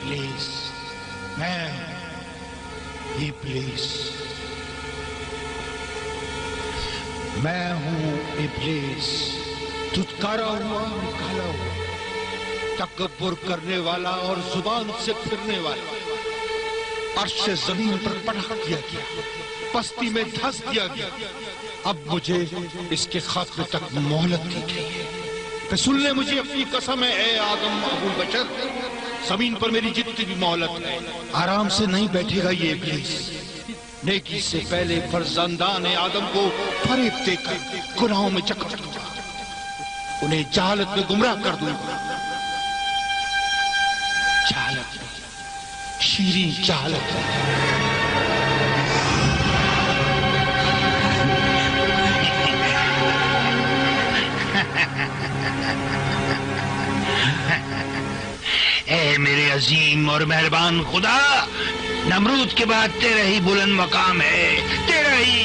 इब्लीस, मैं इब्लीस, मैं हूं इब्लीस, धुतकारा हुआ, निकाला हुआ, तकब्बुर करने वाला और जुबान से फिरने वाला, अर्श से जमीन पर पटक दिया गया, पस्ती में धंस दिया गया। अब मुझे इसके खात्मे तक मोहलत दी गई है। रसूल ने मुझे अपनी कसम है, ए आदम अबू बशर, जमीन पर मेरी जितनी भी मोहलत है, आराम से नहीं बैठेगा ये इब्लीस। नेकी से पहले फर्जंदान आदम को फरेब देकर गुनाहों में जकड़ दूंगा, उन्हें जहालत में गुमराह कर दूंगा। जहालत, शीरीन जहालत। ए मेरे अजीम और मेहरबान खुदा, नमरूद के बाद तेरा ही बुलंद मकाम है, तेरा ही।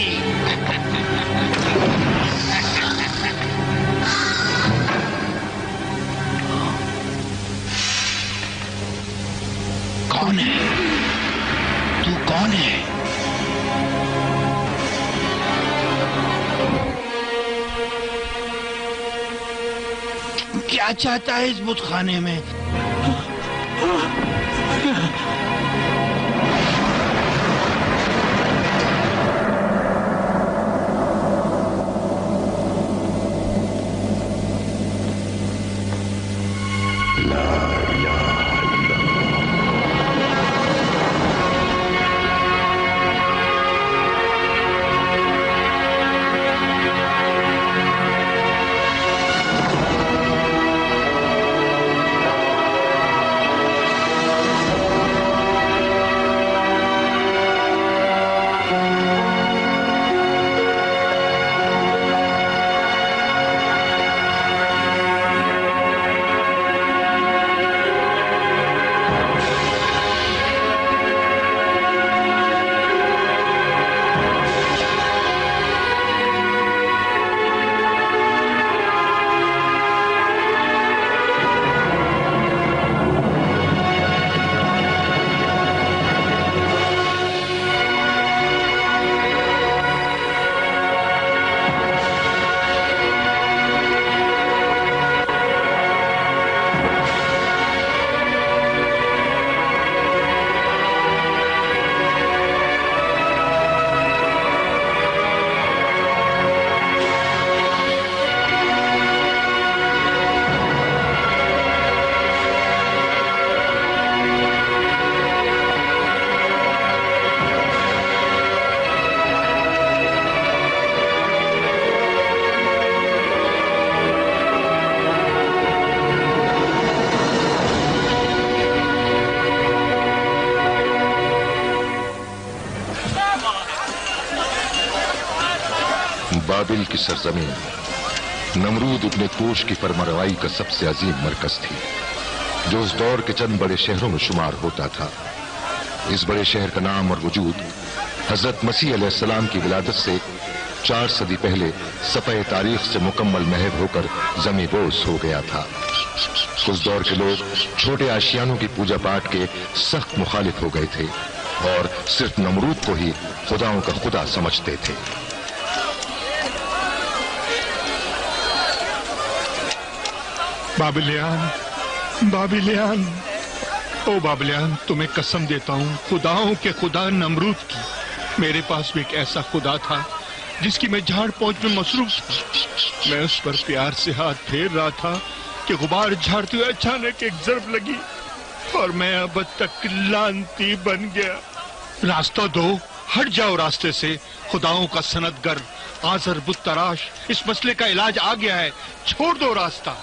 कौन है तू? कौन है? क्या चाहता है इस बुतखाने में? बाबिल की सरजमीन नमरूद इब्ने कोश की फरमारवाई का सबसे अजीम मरकज थी, जो उस दौर के चंद बड़े शहरों में शुमार होता था। इस बड़े शहर का नाम और वजूद हजरत मसीह अलैहिस्सलाम की विलादत से 4 सदी पहले सफ़े तारीख से मुकम्मल महव होकर ज़मीबोस हो गया था। उस दौर के लोग छोटे आशियानों की पूजा पाठ के सख्त मुखालिफ हो गए थे और सिर्फ नमरूद को ही खुदाओं का खुदा समझते थे। बाबिलियान, बाबिलियान, ओ बाबिलियान, तुम्हें कसम देता हूँ खुदाओं के खुदा नमरूद की, मेरे पास भी एक ऐसा खुदा था जिसकी मैं झाड़ पहुंच में मसरूफ था। मैं उस पर प्यार से हाथ फेर रहा था कि गुबार झाड़ते हुए अचानक एक ज़रब लगी और मैं अब तक लानती बन गया। रास्ता दो, हट जाओ रास्ते से, खुदाओं का सनदगर आजर बुत तराश, इस मसले का इलाज आ गया है, छोड़ दो रास्ता।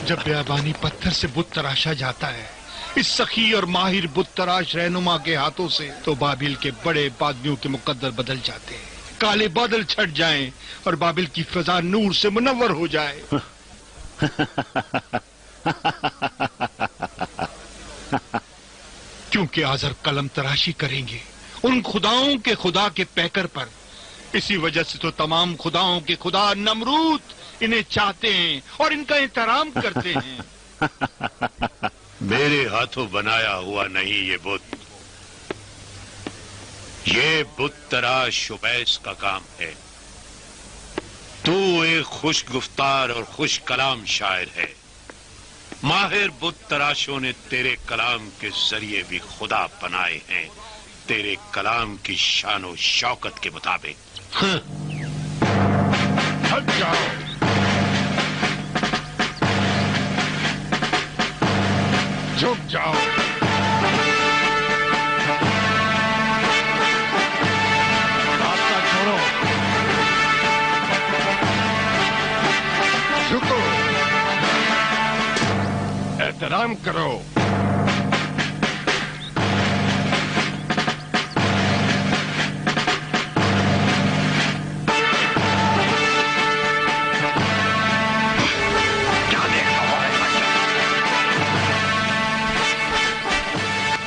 जब बेअबानी पत्थर से बुत तराशा जाता है इस सखी और माहिर बुत तराश रहनुमा के हाथों से, तो बाबिल के बड़े बादलियों के मुकद्दर बदल जाते हैं, काले बादल छट जाएं और बाबिल की फिजा नूर से मुनव्वर हो जाए। क्योंकि आजर कलम तराशी करेंगे उन खुदाओं के खुदा के पैकर पर। इसी वजह से तो तमाम खुदाओं के खुदा नमरूद इन्हें चाहते हैं और इनका एहतराम करते हैं। मेरे हाथों बनाया हुआ नहीं ये बुत, ये बुत तराश उवैस का काम है। तू एक खुश गुफ्तार और खुश कलाम शायर है। माहिर बुत तराशों ने तेरे कलाम के जरिए भी खुदा बनाए हैं, तेरे कलाम की शान और शौकत के मुताबिक। हट जाओ। झुक जाओ। रास्ता छोड़ो। झुको। एहतराम करो।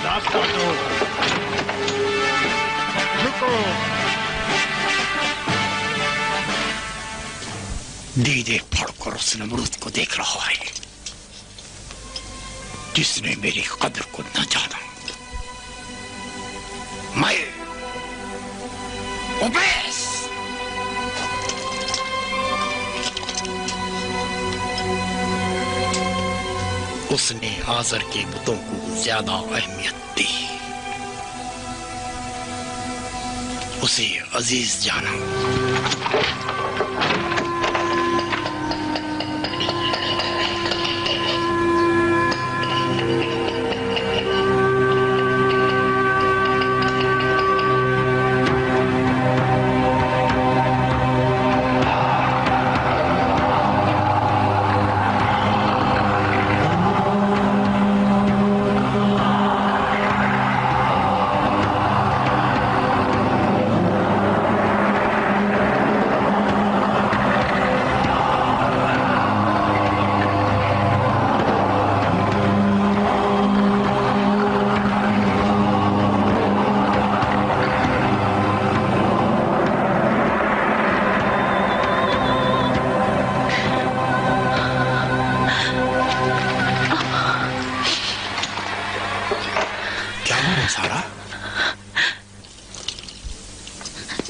रास्ता दो। झुको। दीदे फड़कर उस नमरूद को देख रहा है जिसने मेरी कदर को न जाना। मैं उवैस उसने आज़र के बुतों को ज्यादा अहमियत दी, उसे अजीज जाना।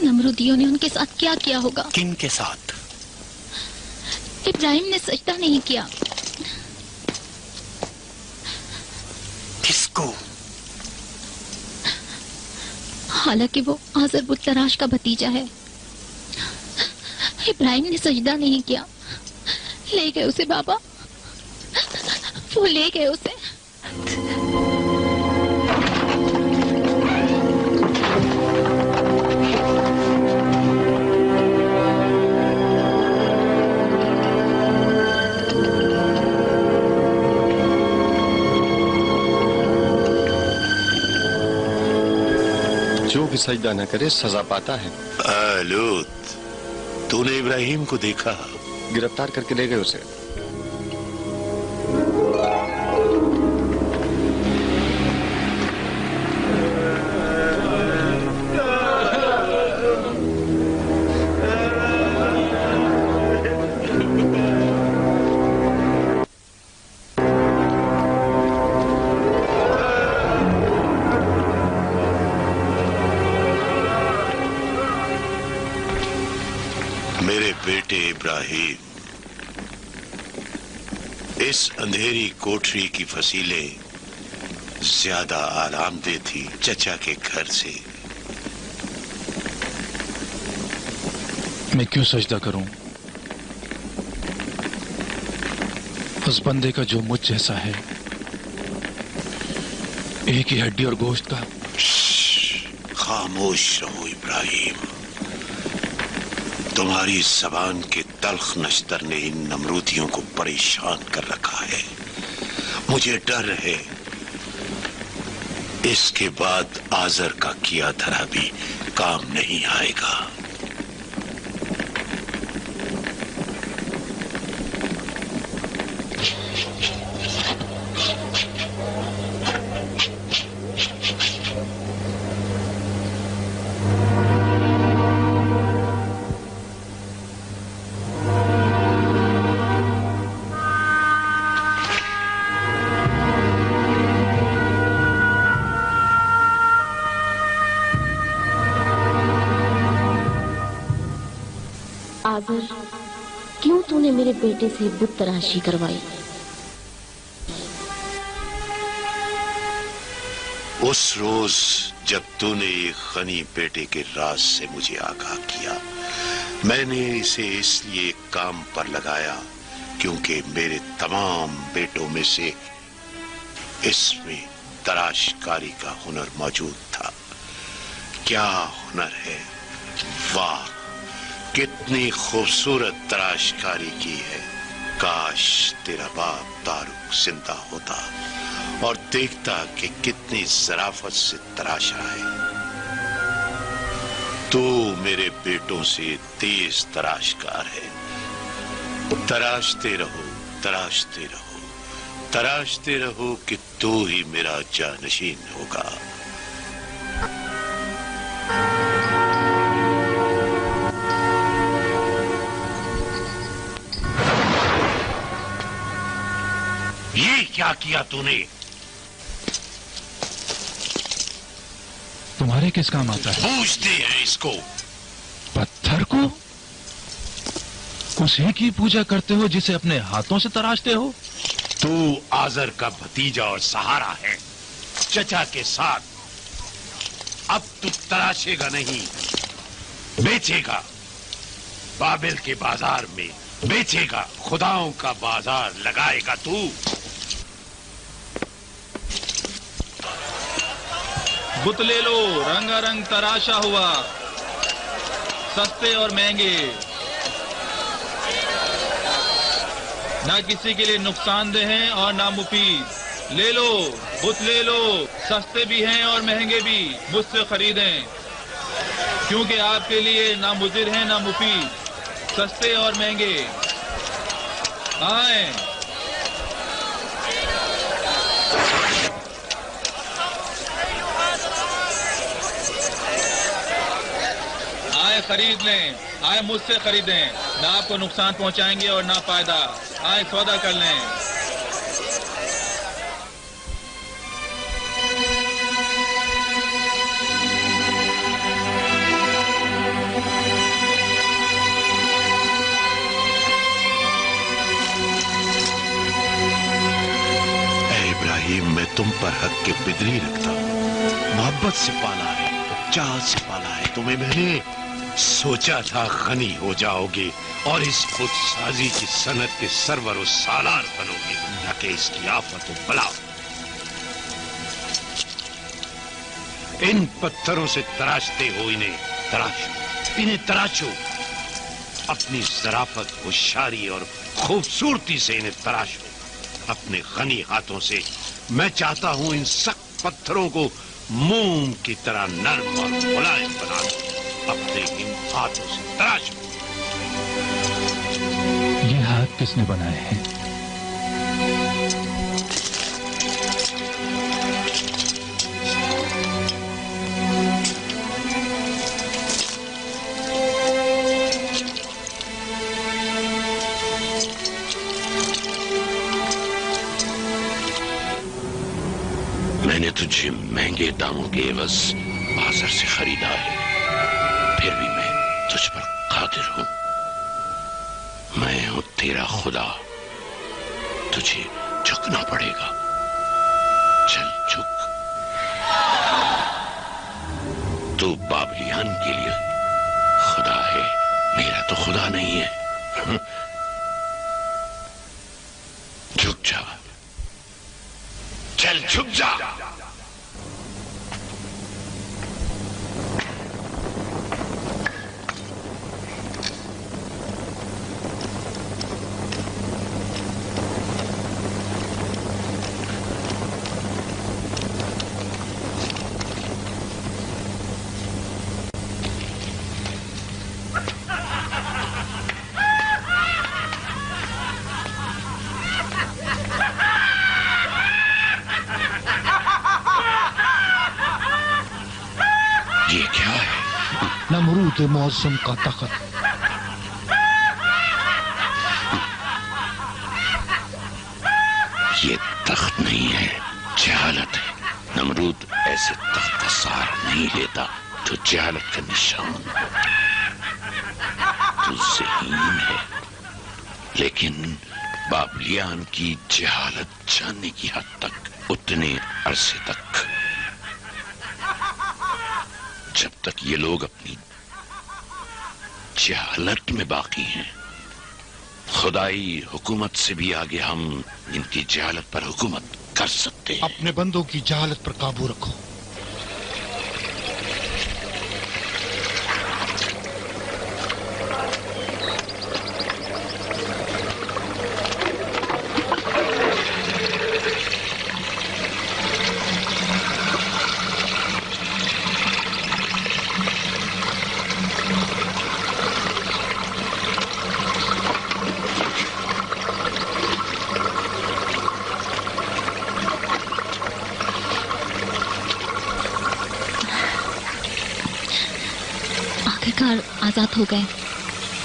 नमरूदियों ने उनके साथ क्या किया होगा? किन के साथ? इब्राहिम ने सजदा नहीं किया। किसको? हालांकि वो आज़र बुत तराश का भतीजा है। इब्राहिम ने सजदा नहीं किया। ले गए उसे बाबा, वो ले गए उसे। जो भी सजदा न करे सजा पाता है। लूत, तूने इब्राहिम को देखा? गिरफ्तार करके ले गए उसे। मेरे बेटे इब्राहिम, इस अंधेरी कोठरी की फसीलें ज्यादा आरामदेह थी चचा के घर से। मैं क्यों सजदा करूं उस बंदे का जो मुझ जैसा है, एक ही हड्डी और गोश्त का। खामोश रहो इब्राहिम, तुम्हारी जबान के तल्ख नश्तर ने इन नमरूदियों को परेशान कर रखा है। मुझे डर है इसके बाद आज़र का किया धरा भी काम नहीं आएगा। आजर, क्यों तूने मेरे बेटे से बुत तराशी करवाई? उस रोज जब तूने एक गनी बेटे के राज से मुझे आगाह किया, मैंने इसे इसलिए काम पर लगाया क्योंकि मेरे तमाम बेटों में से इसमें तराशकारी का हुनर मौजूद था। क्या हुनर है! वाह, कितनी खूबसूरत तराशकारी की है। काश तेरा बाप तारुक जिंदा होता और देखता कि कितनी ज़राफत से तराशा है। तू मेरे बेटों से तेज तराशकार है। तराशते रहो, तराशते रहो, तराशते रहो कि तू ही मेरा जानशीन होगा। ये क्या किया तूने? तुम्हारे किस काम आता है? पूछते हैं इसको। पत्थर को? उसी की पूजा करते हो जिसे अपने हाथों से तराशते हो? तू आजर का भतीजा और सहारा है, चचा के साथ। अब तू तराशेगा नहीं, बेचेगा। बाबिल के बाजार में बेचेगा, खुदाओं का बाजार लगाएगा तू। बुत ले लो, रंगारंग तराशा हुआ, सस्ते और महंगे, ना किसी के लिए नुकसानदेह हैं और ना मुफीद। ले लो, बुत ले लो, सस्ते भी हैं और महंगे भी, मुझसे खरीदें, क्योंकि आपके लिए ना मुजिर हैं ना मुफीद, सस्ते और महंगे। आए, आए खरीद लें, आए मुझसे खरीदें, ना आपको नुकसान पहुंचाएंगे और ना फायदा। आए सौदा कर लें। इब्राहिम, मैं तुम पर हक के बिदरी रखता हूँ। मोहब्बत से पाला है, चाह से पाला है तुम्हें मैंने। सोचा था गनी हो जाओगे और इस खुद साजी की सनत के सरवर और सालार बनोगे, न कि इसकी आफत और बला। इन पत्थरों से तराशते हो इन्हें तराशो, इन्हें तराशो। अपनी ज़राफत, होशियारी और खूबसूरती से इन्हें तराशो। अपने गनी हाथों से मैं चाहता हूं इन सख्त पत्थरों को मोम की तरह नरम और मुलायम बना दो। अपने इन हाथों से तराशो। ये हाथ किसने बनाए हैं? मैंने तुझे महंगे दामों के एवज बाजार से खरीदा है, फिर भी मैं तुझ पर कादिर हूं। मैं हूं तेरा खुदा, तुझे झुकना पड़ेगा। चल झुक। तू बाबलियान के लिए खुदा है, मेरा तो खुदा नहीं है। झुक जा, चल झुक जा। नमरूद मौसम का तख्त। ये तख्त नहीं है, जहालत है। नमरूद ऐसे तख्त का सहारा नहीं लेता जो जहालत का निशान। तो ज़हीन है, लेकिन बाबलियान की जहालत जानने की हद तक, उतने अरसे तक, जब तक ये लोग अपनी जहालत में बाकी हैं, खुदाई हुकूमत से भी आगे हम इनकी जहालत पर हुकूमत कर सकते हैं। अपने बंदों की जहालत पर काबू रखो। आजाद हो गए।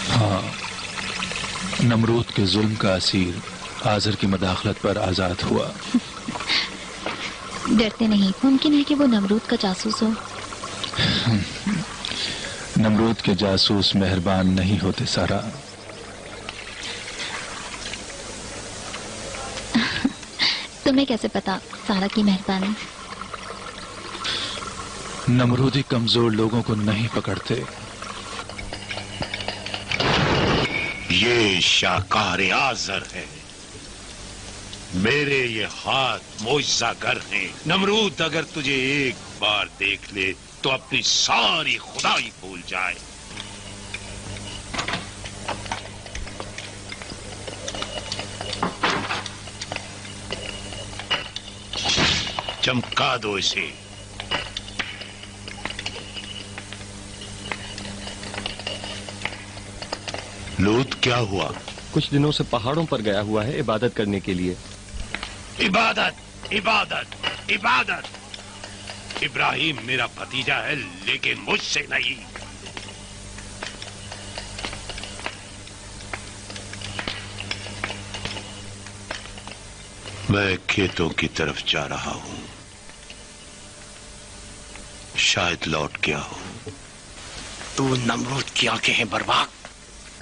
हाँ, नमरूद के जुल्म का असीर आज़र की मदाखलत पर आजाद हुआ। डरते नहीं? मुमकिन है कि वो नमरूद का जासूस हो। नमरूद के जासूस मेहरबान नहीं होते सारा। तुम्हें कैसे पता सारा की मेहरबानी? नमरूदी कमजोर लोगों को नहीं पकड़ते। ये शाहकार आज़र है, मेरे ये हाथ मोइज़ागर हैं। नमरूद अगर तुझे एक बार देख ले तो अपनी सारी खुदाई भूल जाए। चमका दो इसे। लूत क्या हुआ? कुछ दिनों से पहाड़ों पर गया हुआ है इबादत करने के लिए। इबादत इबादत इबादत। इब्राहिम मेरा भतीजा है, लेकिन मुझसे नहीं। मैं खेतों की तरफ जा रहा हूं, शायद लौट गया हूं। तू नमरूद की आंखें हैं बर्बाद।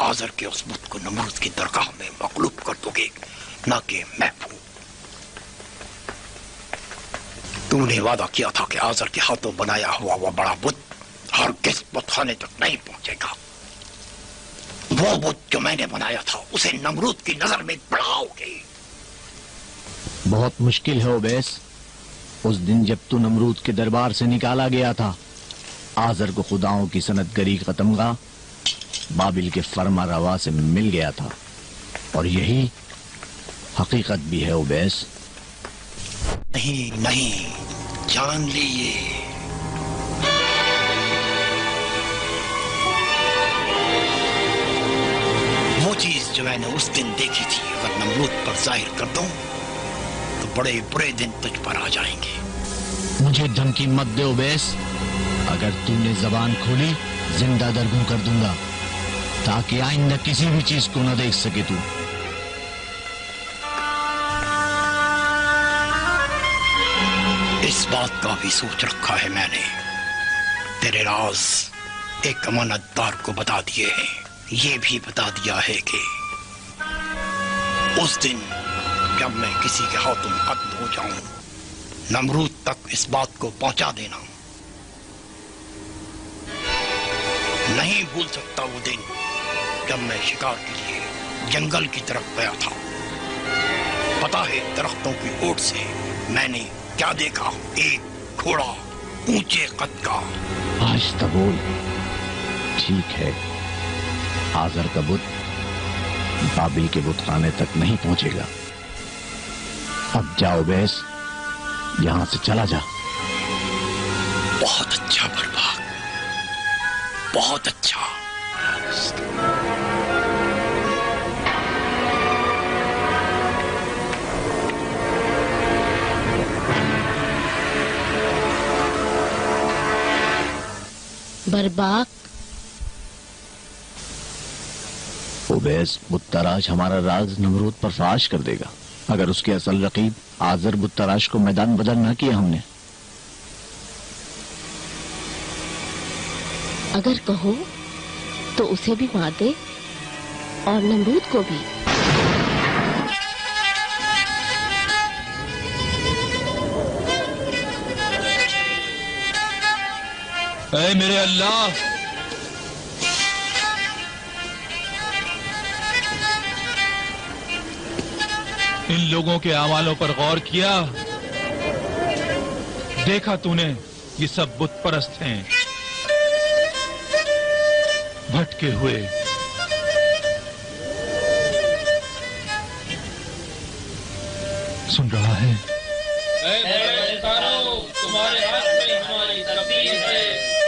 आज़र के उस बुत को नमरूद की दरगाह में मकलूब कर दोगे, ना कि महबूब। तूने वादा किया था कि आज़र के हाथों बनाया हुआ वह बड़ा बुत हरगिज़ बुतखाने तक नहीं पहुंचेगा। वो बुत जो मैंने बनाया था उसे नमरूद की नजर में बढ़ाओगे। बहुत मुश्किल है ओबैस। उस दिन जब तू नमरूद के दरबार से निकाला गया था, आज़र को खुदाओं की सनतगरी का तमगा बाबिल के फरमा रवा से मिल गया था, और यही हकीकत भी है ओबैस। नहीं नहीं, जान लीजिए, वो चीज जो मैंने उस दिन देखी थी अगर नमरूद पर जाहिर कर दूं तो बड़े बुरे दिन तुझ पर आ जाएंगे। मुझे धमकी मत दे ओबैस। अगर तूने जबान खोली जिंदा दरगूं कर दूंगा, ताकि आइंदा किसी भी चीज को न देख सके तू। इस बात का भी सोच रखा है मैंने। तेरे राज एक अमानतदार को बता दिए हैं। ये भी बता दिया है कि उस दिन जब मैं किसी के हाथों कत्ल हो जाऊं, नमरूद तक इस बात को पहुंचा देना। नहीं भूल सकता वो दिन जब मैं शिकार के लिए जंगल की तरफ गया था। पता है दरख्तों की ओट से मैंने क्या देखा? एक घोड़ा ऊंचे कद का। आहिस्ता बोल। ठीक है, आज़र का बुत बाबिल के बुतखाने तक नहीं पहुंचेगा। अब जाओ बैस, यहां से चला जा। बहुत अच्छा बर्बाद, बहुत अच्छा। बर्बाक। ओबैस, बुत-तराश हमारा राज नमरूद पर फाश कर देगा अगर उसके असल रकीब आज़र बुत-तराश को मैदान बदल न किया हमने। अगर कहो तो उसे भी मार दे। और नमरूद को भी। ऐ मेरे अल्लाह, इन लोगों के अमालों पर गौर किया, देखा तूने ये सब बुत परस्त हैं, भटके हुए। सुन रहा है? तुम्हारे हाथ में हमारी तकदीर है,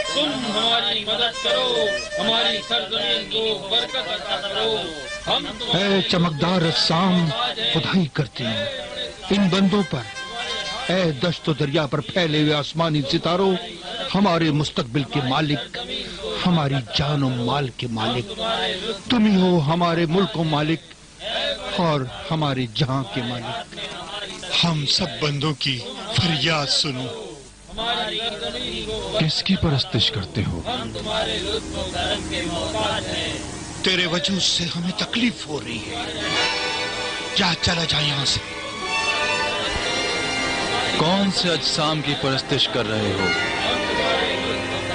तुम हमारी मदद करो, हमारी सरजमीन को बरकत अता करो। हम ऐ चमकदार रस्साम, खुदाई करते हैं इन बंदों पर। ऐ दश्त दरिया पर फैले हुए आसमानी सितारों, हमारे मुस्तकबिल के मालिक, हमारी जान और माल के मालिक, तुम ही हो हमारे मुल्क और मालिक और हमारे जहां के मालिक। हम सब बंदों की फरियाद सुनो। किसकी परस्तिश करते हो? तेरे वजूद से हमें तकलीफ हो रही है, जा चला जा यहाँ से। कौन से अजसाम की परस्तिश कर रहे हो?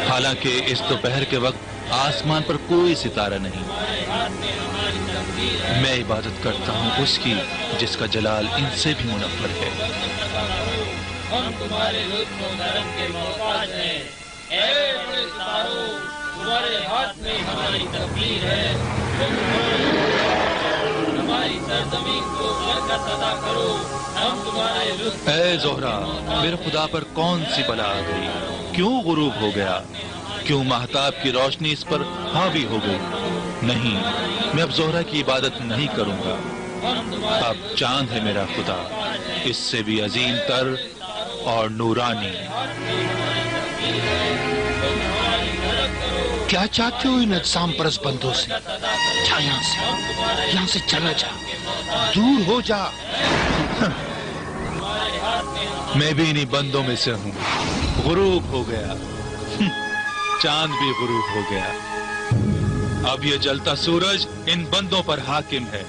हालांकि इस दोपहर के वक्त आसमान पर कोई सितारा नहीं। मैं इबादत करता हूँ उसकी जिसका जलाल इनसे भी मुनव्वर है। हम तुम्हारे लुत्फ और करम के मोहताज हैं। ऐ बड़े सितारों, तुम्हारे हाथ में हमारी तकदीर है, हमारी सरजमीन को बरकत अता करो। हम तुम्हारे लुत्फ। ऐ ज़ोहरा, मेरे खुदा पर कौन सी बला आ गई? क्यों गुरूब हो गया? क्यों महताब की रोशनी इस पर हावी हो गई? नहीं, मैं अब ज़ोहरा की इबादत नहीं करूंगा। अब चांद है मेरा खुदा, इससे भी अजीम तर और नूरानी। क्या चाहते हो इन अजसाम परस बंदों से? जा यहाँ से चला जा, दूर हो जा। मैं भी इन्हीं बंदों में से हूँ। गुरूब हो गया, चांद भी गुरूब हो गया। अब ये जलता सूरज इन बंदों पर हाकिम है।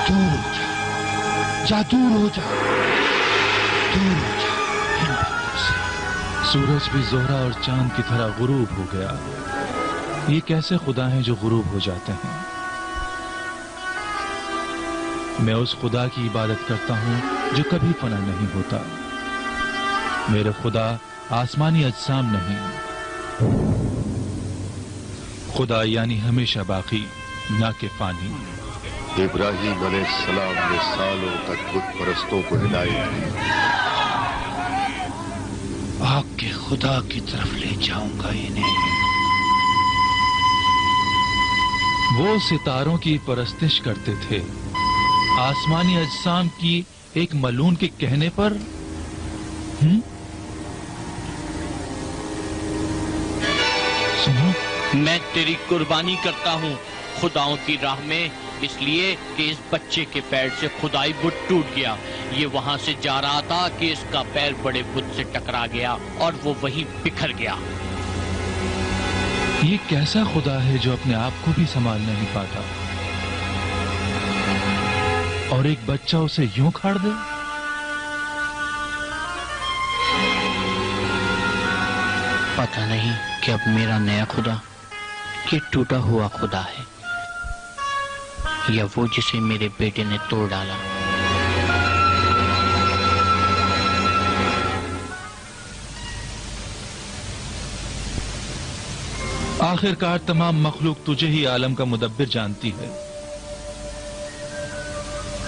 दूर हो जा, दूर हो जा, दूर हो जा। सूरज भी ज़ोहरा और चांद की तरह गुरूब हो गया। ये कैसे खुदा हैं जो गुरूब हो जाते हैं? मैं उस खुदा की इबादत करता हूँ जो कभी फना नहीं होता। मेरे खुदा आसमानी अजसाम नहीं, खुदा यानी हमेशा बाकी, ना के फानी। इब्राहिम अलैहिस्सलाम ने सालों तक बुत परस्तों को हिदायत दी। आग के खुदा की तरफ ले जाऊंगा इन्हें। वो सितारों की परस्तिश करते थे, आसमानी अजसाम की एक मलून के कहने पर। सुनो, मैं तेरी कुर्बानी करता हूँ खुदाओं की राह में, इसलिए कि इस बच्चे के पैर से खुदाई बुत टूट गया। ये वहां से जा रहा था कि इसका पैर बड़े बुत से टकरा गया और वो वहीं बिखर गया। ये कैसा खुदा है जो अपने आप को भी संभाल नहीं पाता और एक बच्चा उसे यूं खाड़ दे? पता नहीं कि अब मेरा नया खुदा ये टूटा हुआ खुदा है या वो जिसे मेरे बेटे ने तोड़ डाला। आखिरकार तमाम मखलूक तुझे ही आलम का मुदब्बिर जानती है।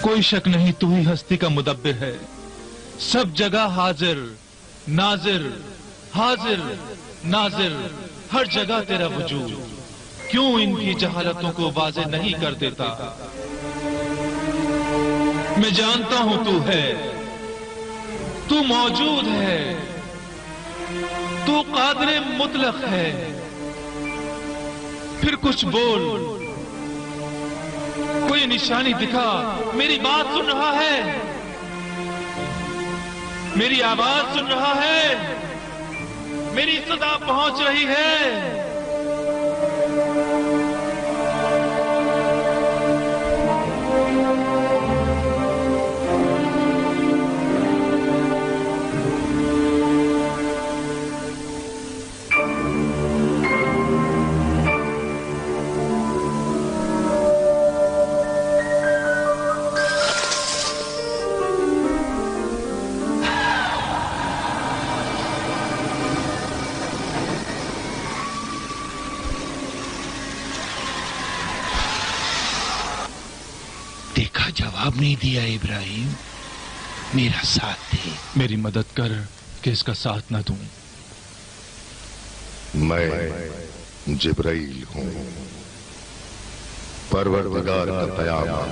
कोई शक नहीं, तू ही हस्ती का मुदब्बिर है। सब जगह हाजिर नाजिर, हाजिर नाजिर, हर जगह तेरा वजूद। क्यों इनकी जहालतों को वाज़े नहीं कर देता? मैं जानता हूं तू है, तू मौजूद है, तू कादिर मुतलक है। फिर कुछ बोल, कोई निशानी दिखा। मेरी बात सुन रहा है, मेरी आवाज सुन रहा है, मेरी सदा पहुंच रही है। जवाब नहीं दिया इब्राहिम? मेरा साथ दे। मेरी मदद कर कि इसका साथ न दूं। मैं जिब्राइल हूं, परवरदिगार का पैगाम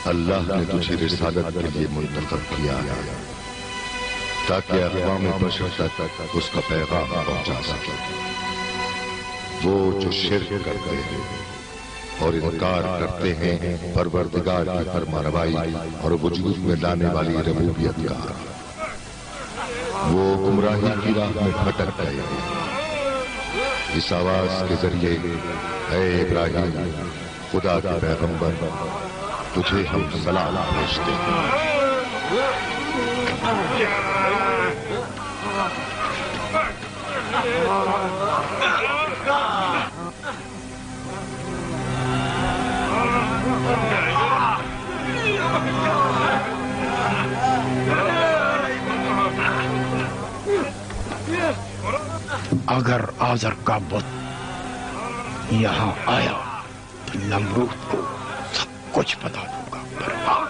अल्लाह ने तुझे रिसालत के लिए मुंतखब किया है ताकि अक़वाम बशर तक उसका पैगाम पहुंचा सके। वो जो शिर्क करते हैं और इनकार करते हैं परवरदिगार की फरमारवाई और वजूद में लाने वाली रबूबियत का, वो गुमराही की राह में भटक गए। इस आवाज के जरिए ऐ इब्राहिम, खुदा के पैगंबर, तुझे हम सलाम भेजते हैं। अगर आजर का बुत यहाँ आया तो नमरूद को सब कुछ बता दूंगा। बर्बाद।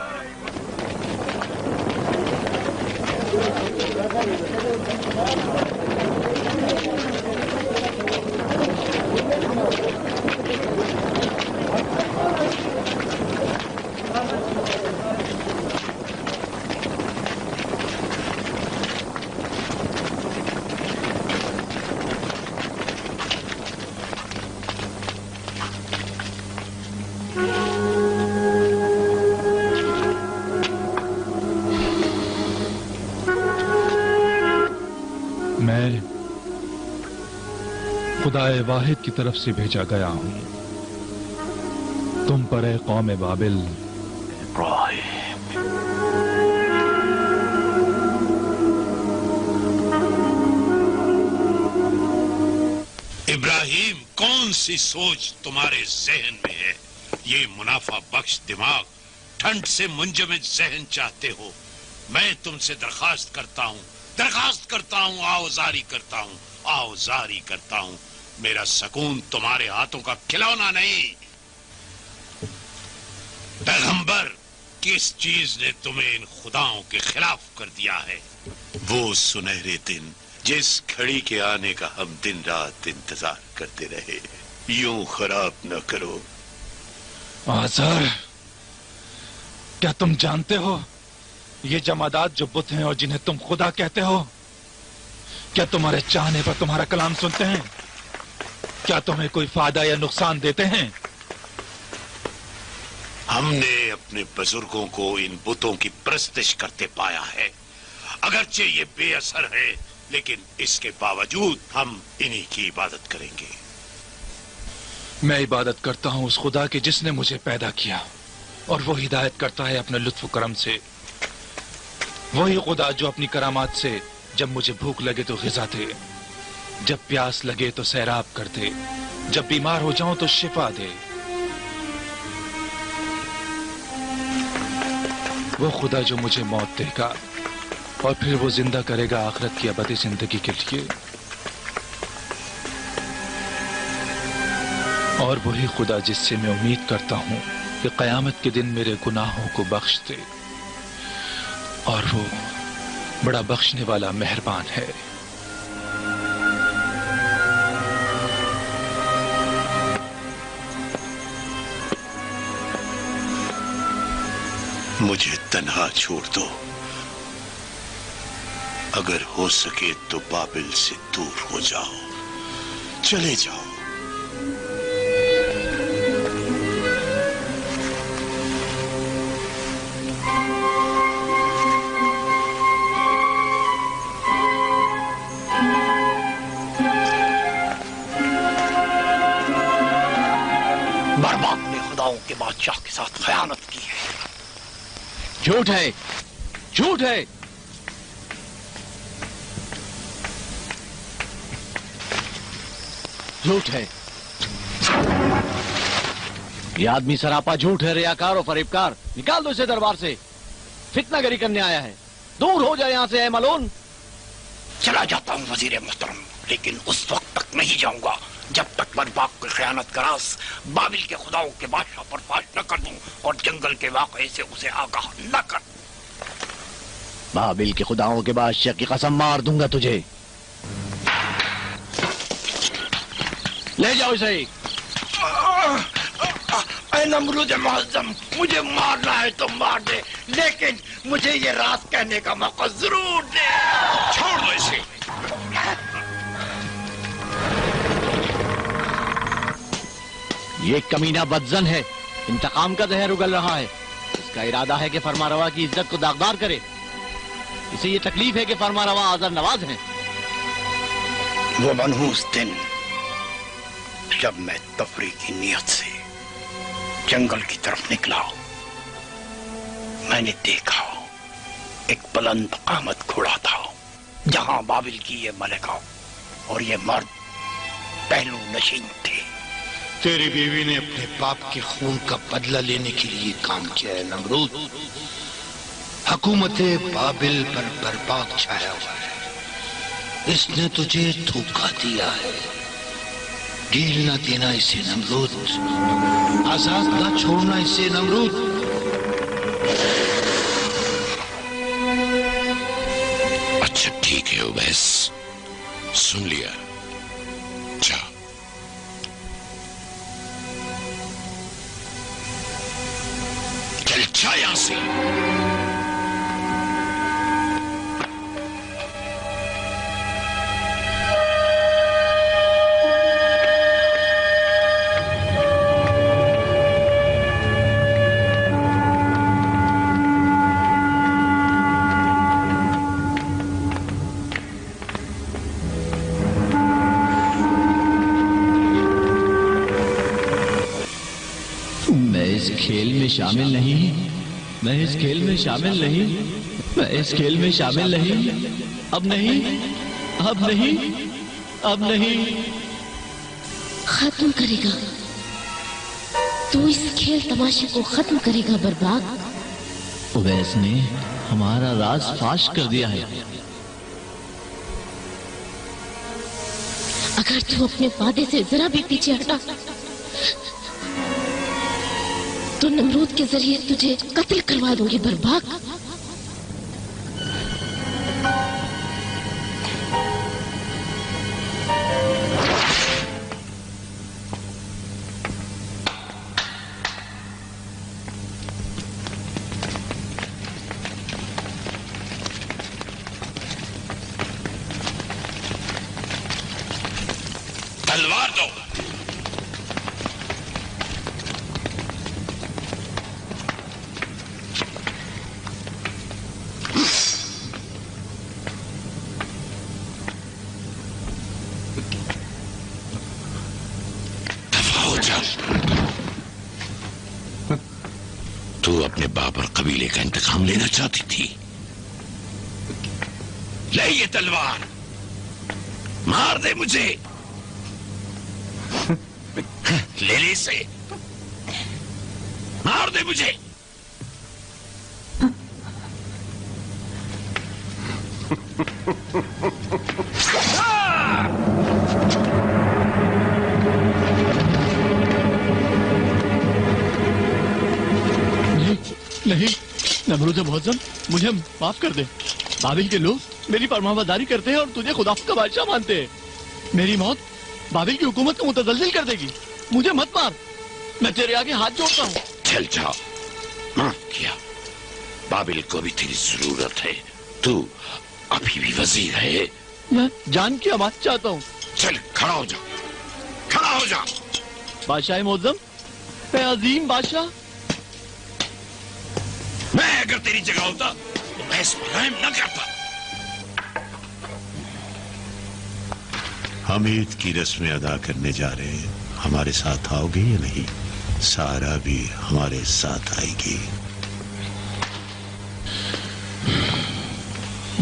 मैं खुदाए वाहिद की तरफ से भेजा गया हूं तुम पर, कौम बाबिल। इब्राहिम, कौन सी सोच तुम्हारे जहन में है? ये मुनाफा बख्श दिमाग, ठंड से मुंजमद जहन चाहते हो? मैं तुमसे दरखास्त करता हूं, आओजारी करता हूं। मेरा सकून तुम्हारे हाथों का खिलौना नहीं। पैगंबर, किस चीज ने तुम्हें इन खुदाओं के खिलाफ कर दिया है? वो सुनहरे दिन जिस घड़ी के आने का हम दिन रात इंतजार करते रहे, यूं खराब न करो। आज़र, क्या तुम जानते हो ये जमादात जो बुत हैं और जिन्हें तुम खुदा कहते हो, क्या तुम्हारे चाहने पर तुम्हारा कलाम सुनते हैं? क्या तुम्हें कोई फायदा या नुकसान देते हैं? हमने अपने बुजुर्गों को इन बुतों की परस्तिश करते पाया है। अगरचे ये बेअसर है, लेकिन इसके बावजूद हम इन्हीं की इबादत करेंगे। मैं इबादत करता हूं उस खुदा की जिसने मुझे पैदा किया, और वो हिदायत करता है अपने लुत्फ करम से। वही खुदा जो अपनी करामात से जब मुझे भूख लगे तो ग़िज़ा दे, जब प्यास लगे तो सैराब कर दे, जब बीमार हो जाऊं तो शिफा दे। वो खुदा जो मुझे मौत देगा और फिर वो जिंदा करेगा आखिरत की अबदी जिंदगी के लिए। और वही खुदा जिससे मैं उम्मीद करता हूं कि क़यामत के दिन मेरे गुनाहों को बख्श दे, और वो बड़ा बख्शने वाला मेहरबान है। मुझे तन्हा छोड़ दो। अगर हो सके तो बाबिल से दूर हो जाओ, चले जाओ। बर्बाद ने खुदाओं के बादशाह के साथ खयानत की है। झूठ है, झूठ है। झूठ है। ये आदमी सरापा झूठ है, रियाकार और फरेबकार। निकाल दो इसे दरबार से, फितनागरी करने आया है। दूर हो जाए यहां से ऐ मलोन। चला जाता हूं वजीर मुहतरम, लेकिन उस वक्त तक नहीं जाऊंगा जब तक बर्बाक की खयानत का राज बाबिल के खुदाओं के बादशाह पर फाश न कर दूं और जंगल के वाक़े से उसे आगाह न कर। बाबिल के खुदाओं के बादशाह की कसम मार दूंगा तुझे। ले जाओ इसे। ऐ नमरूद मुअज़्ज़म, मुझे मारना है तो मार दे, लेकिन मुझे ये राज कहने का मौका जरूर दे। छोड़ दो इसे। ये कमीना बदजन है, इंतकाम का जहर उगल रहा है। इसका इरादा है कि फरमारवा की इज्जत को दागदार करे। इसे ये तकलीफ है कि फरमारवा आज़र नवाज हैं। वो मनहूस दिन जब मैं तफरीह की नीयत से जंगल की तरफ निकला, मैंने देखा एक बुलंद कामत घोड़ा था जहां बाबिल की ये मलिका और ये मर्द पहलू नशीन थे। तेरी बीवी ने अपने बाप के खून का बदला लेने के लिए काम किया है नमरूद। हुकूमत बाबिल पर बर्बाद छाया हुआ है। इसने तुझे धोखा दिया है। ढील ना देना इसे नमरूद, आजाद ना छोड़ना इसे नमरूद। अच्छा ठीक है उवैस, सुन लिया। जा। चल जा यहां से। खेल में शामिल नहीं, मैं इस खेल में शामिल नहीं, मैं इस खेल में शामिल नहीं, अब नहीं, अब नहीं, अब नहीं। खत्म करेगा तू इस खेल तमाशे को, खत्म करेगा बर्बाद। उवैस ने हमारा राज फाश कर दिया है। अगर तू अपने वादे से जरा भी पीछे हटा तो नमरूद के जरिए तुझे कत्ल करवा दूंगी बर्बाद। तलवार दो। तू अपने बाप और कबीले का इंतकाम लेना चाहती थी। ले ये तलवार, मार दे मुझे। ले ले इसे, मार दे मुझे। नहीं नमरूद मुअज़्ज़म, मुझे माफ कर दे। बाबिल के लोग मेरी फरमाबरदारी करते हैं और तुझे खुदा का बादशाह मानते हैं। मेरी मौत बाबिल की हुकूमत को मुतज़लज़िल कर देगी। मुझे मत मार, मैं तेरे आगे हाथ जोड़ता हूँ। चल जाओ, माफ किया। बाबिल को भी तेरी जरूरत है। तू अभी भी वजीर है। मैं जान की अमानत चाहता हूँ। चल खड़ा हो जा, खड़ा हो जा। बादशाह मुअज़्ज़म, मैं अजीम बादशाह। मैं अगर तेरी जगह होता तो मैं इस पर रहम न करता। हम ईद की रस्में अदा करने जा रहे हैं, हमारे साथ आओगे या नहीं? सारा भी हमारे साथ आएगी।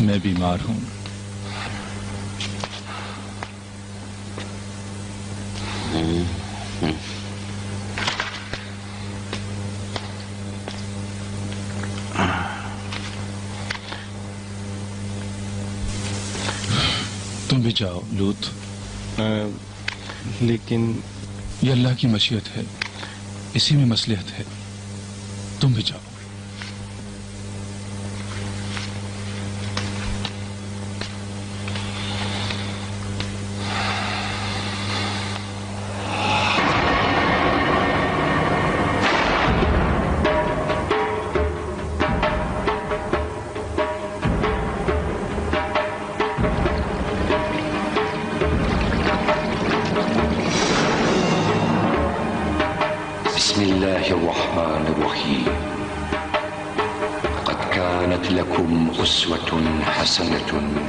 मैं बीमार हूं। तुम भी जाओ लूत। लेकिन ये अल्लाह की मशीयत है, इसी में मसलिहत है। तुम भी जाओ।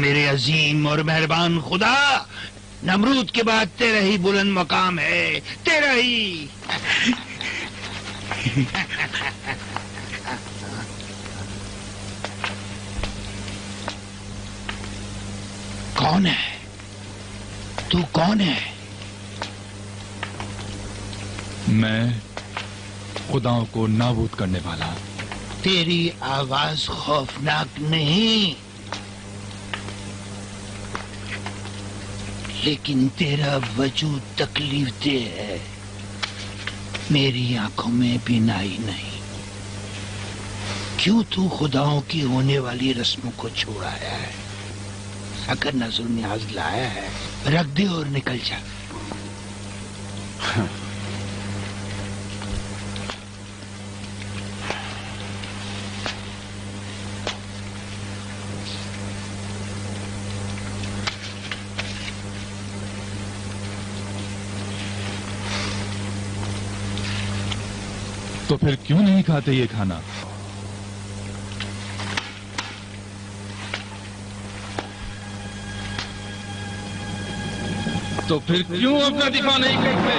मेरे अजीम और मेहरबान खुदा, नमरूद के बाद तेरा ही बुलंद मकाम है, तेरा ही। कौन है तू? कौन है? मैं खुदाओं को नाबूद करने वाला। तेरी आवाज खौफनाक नहीं, लेकिन तेरा वजूद तकलीफदेह है। मेरी आंखों में बीनाई नहीं। क्यों तू खुदाओं की होने वाली रस्मों को छोड़ाया है? अगर नजर न्याज लाया है, रख दे और निकल जा। तो फिर क्यों नहीं खाते ये खाना? तो फिर क्यों अपना दिफा नहीं करते?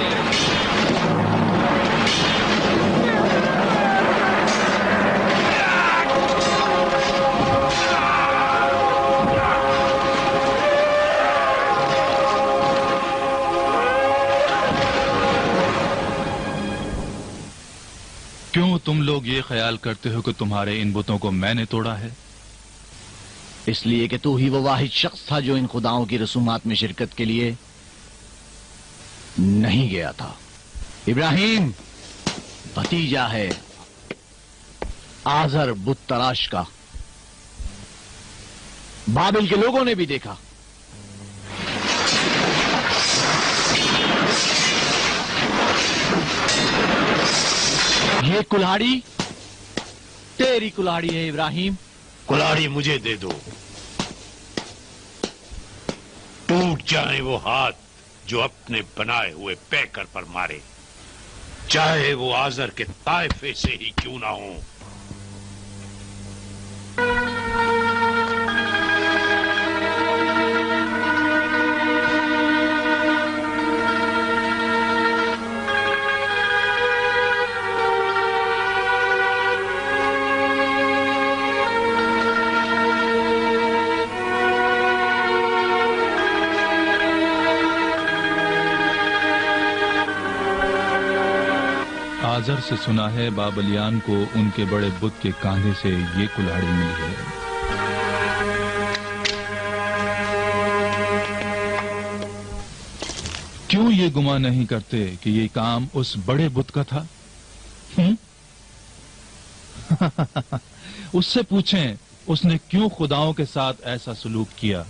क्यों तुम लोग ये ख्याल करते हो कि तुम्हारे इन बुतों को मैंने तोड़ा है? इसलिए कि तू ही वो वाहिद शख्स था जो इन खुदाओं की रसूमात में शिरकत के लिए नहीं गया था। इब्राहिम भतीजा है आजर बुत तराश का। बाबिल के लोगों ने भी देखा। ये कुल्हाड़ी तेरी कुल्हाड़ी है इब्राहिम। कुल्हाड़ी मुझे दे दो। टूट जाए वो हाथ जो अपने बनाए हुए पैकर पर मारे, चाहे वो आजर के ताइफे से ही क्यों ना हो। आजर से सुना है बाबलियान को उनके बड़े बुत के कांधे से ये कुल्हाड़ी मिली है। क्यों ये गुमान नहीं करते कि ये काम उस बड़े बुत का था? उससे पूछें उसने क्यों खुदाओं के साथ ऐसा सलूक किया।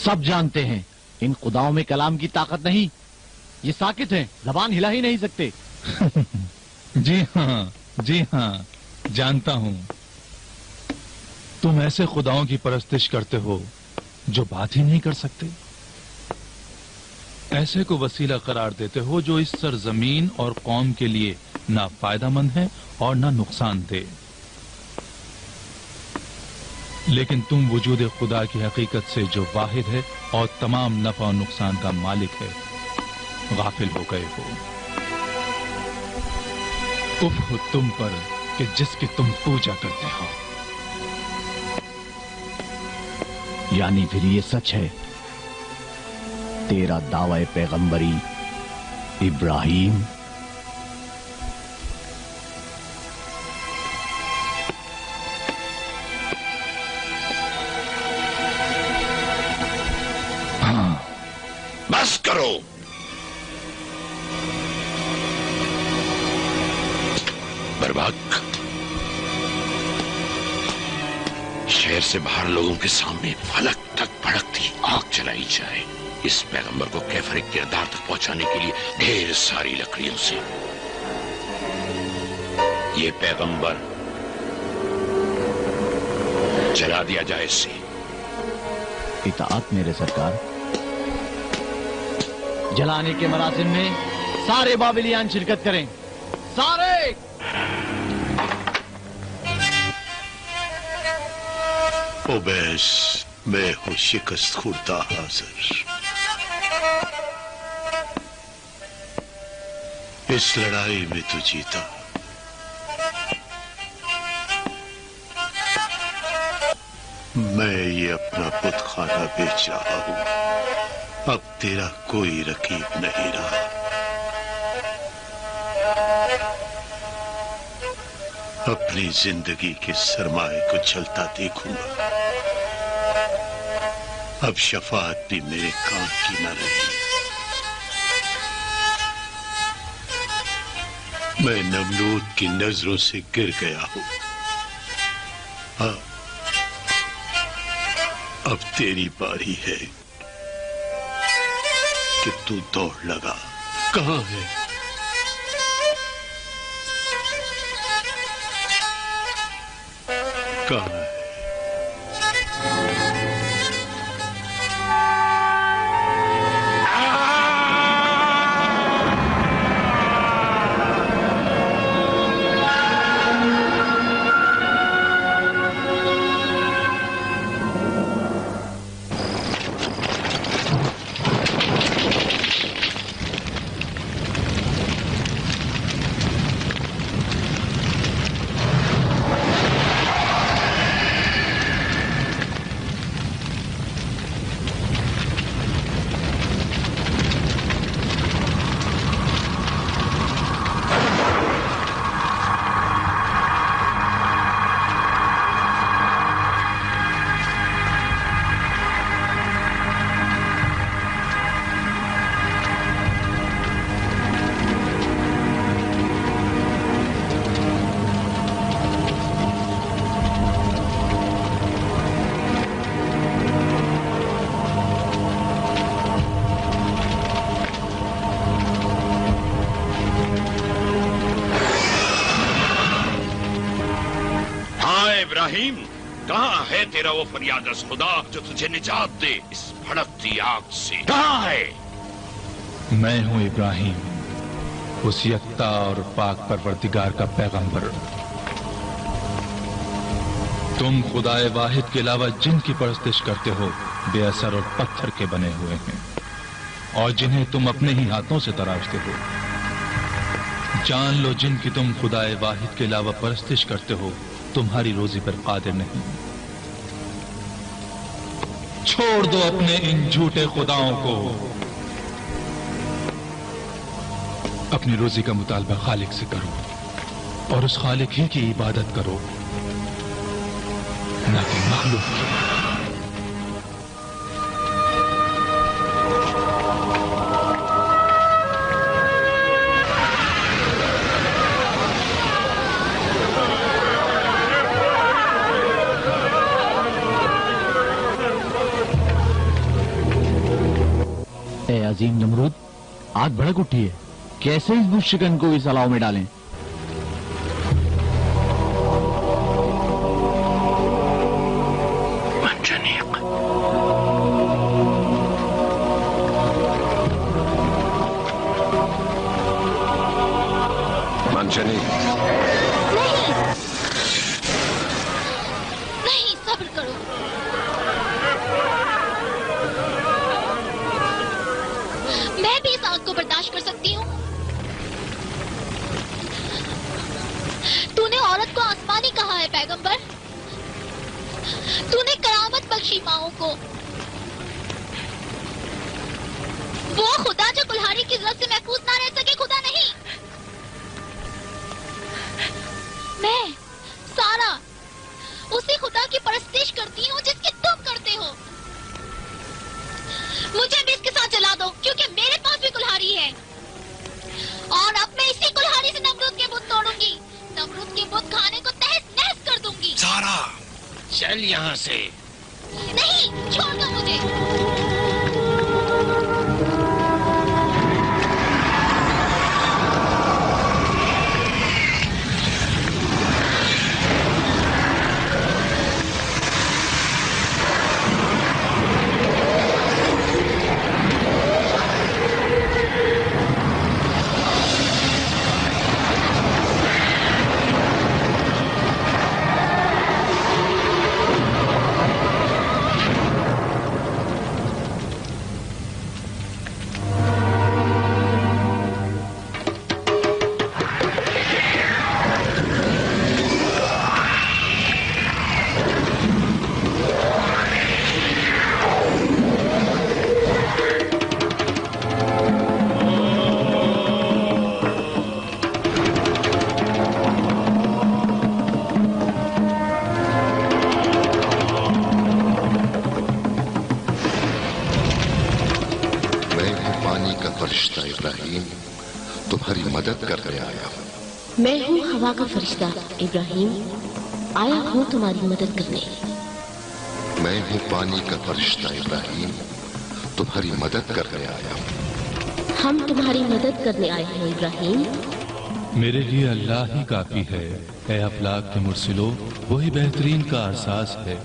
सब जानते हैं इन खुदाओं में कलाम की ताकत नहीं। ये साकित हैं, जबान हिला ही नहीं सकते। जी हाँ, जानता हूं। तुम ऐसे खुदाओं की परस्तिश करते हो जो बात ही नहीं कर सकते। ऐसे को वसीला करार देते हो जो इस सरजमीन और कौम के लिए ना फायदामंद है और ना नुकसानदेह। लेकिन तुम वजूद खुदा की हकीकत से जो वाहिद है और तमाम नफा और नुकसान का मालिक है गाफिल हो गए हो। उफ हो तुम पर कि जिसकी तुम पूजा करते हो। यानी फिर ये सच है, तेरा दावा पैगंबरी इब्राहिम बस करो। बर्बाद शहर से बाहर लोगों के सामने फलक तक भड़कती आग जलाई जाए। इस पैगंबर को कैफर किरदार तक पहुंचाने के लिए ढेर सारी लकड़ियों से ये पैगंबर जला दिया जाए। इससे इताअत मेरे सरकार। जलाने के मरासिम में सारे बाबिलियान शिरकत करें, सारे। ओबैस, मैं हूं शिकस्त खुर्दा हाजिर। इस लड़ाई में तू जीता, मैं ये अपना बुतखाना बेच रहा हूं। अब तेरा कोई रकीब नहीं रहा। अपनी जिंदगी के सरमाए को चलता देखूंगा। अब शफाअत भी मेरे काम की न रही। मैं नमरूद की नजरों से गिर गया हूं। अब तेरी बारी है कि तू दौड़ लगा। कहां है? कहां है? इब्राहिम, कहां है तेरा वो फरियाद खुदा जो तुझे निजात दे इस भड़कती आग से? कहां है? मैं हूं इब्राहिम, उस यक्ता और पाक परवरदिगार का पैगंबर। तुम खुदाए वाहिद के अलावा जिनकी परस्तिश करते हो बेअसर और पत्थर के बने हुए हैं, और जिन्हें तुम अपने ही हाथों से तराशते हो। जान लो, जिनकी तुम खुदाए वाहिद के अलावा परस्तिश करते हो तुम्हारी रोजी पर कादिर नहीं। छोड़ दो अपने इन झूठे खुदाओं को, अपनी रोजी का मुतालबा खालिक से करो और उस खालिक ही की इबादत करो, न कि मखलूक की। अजीम नमरूद, आग भड़क उठी है। कैसे इस बुशकन को इस अलाव में डालें? सब्र करो। मैं भी इस आग को बर्दाश्त कर सकती हूँ। तूने औरत को आसमानी कहा है पैगंबर। तूने करामत बख्शी माओं को। वो खुदा जो कुल्हाड़ी की जद से महफूज ना रह सके खुदा नहीं। मैं सारा उसी खुदा की परस्तिश करती हूँ जिसकी तुम करते हो। मुझे भी इसके साथ जला दो क्योंकि मेरे पास भी कुल्हाड़ी है और अब मैं इसी कुल्हाड़ी से नमरूद के बुत तोड़ूंगी। नमरूद के बुत खाने को तहस नहस कर दूंगी। सारा चल यहाँ से। नहीं, छोड़ दो मुझे। तुम्हारी मदद करने आया हूँ। मैं हूँ हवा का फरिश्ता इब्राहिम, आया हूँ तुम्हारी मदद करने। मैं हूँ पानी का फरिश्ता इब्राहिम, तुम्हारी मदद करने आया हूँ। हम तुम्हारी मदद करने आए हैं इब्राहिम। मेरे लिए अल्लाह ही काफी है। ऐ अफलाक के मुर्सिलो, वही बेहतरीन का एहसास है।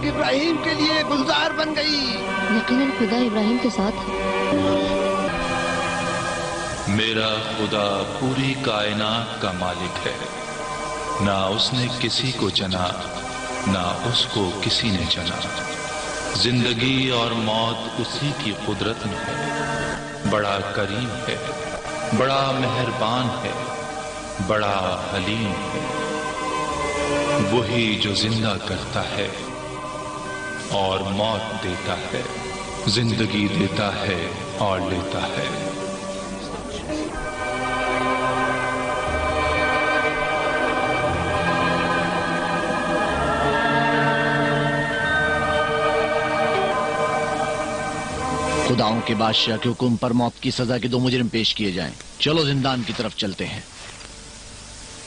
इब्राहिम के लिए गुलजार बन गई। यकीनन खुदा इब्राहिम के साथ है। मेरा खुदा पूरी कायनात का मालिक है। ना उसने किसी को चना, ना उसको किसी ने चना। जिंदगी और मौत उसी की कुदरत में है। बड़ा करीम है, बड़ा मेहरबान है, बड़ा हलीम है। वही जो जिंदा करता है और मौत देता है, जिंदगी देता है और लेता है। खुदाओं के बादशाह के हुक्म पर मौत की सजा के 2 मुजरिम पेश किए जाएं। चलो जिंदान की तरफ चलते हैं।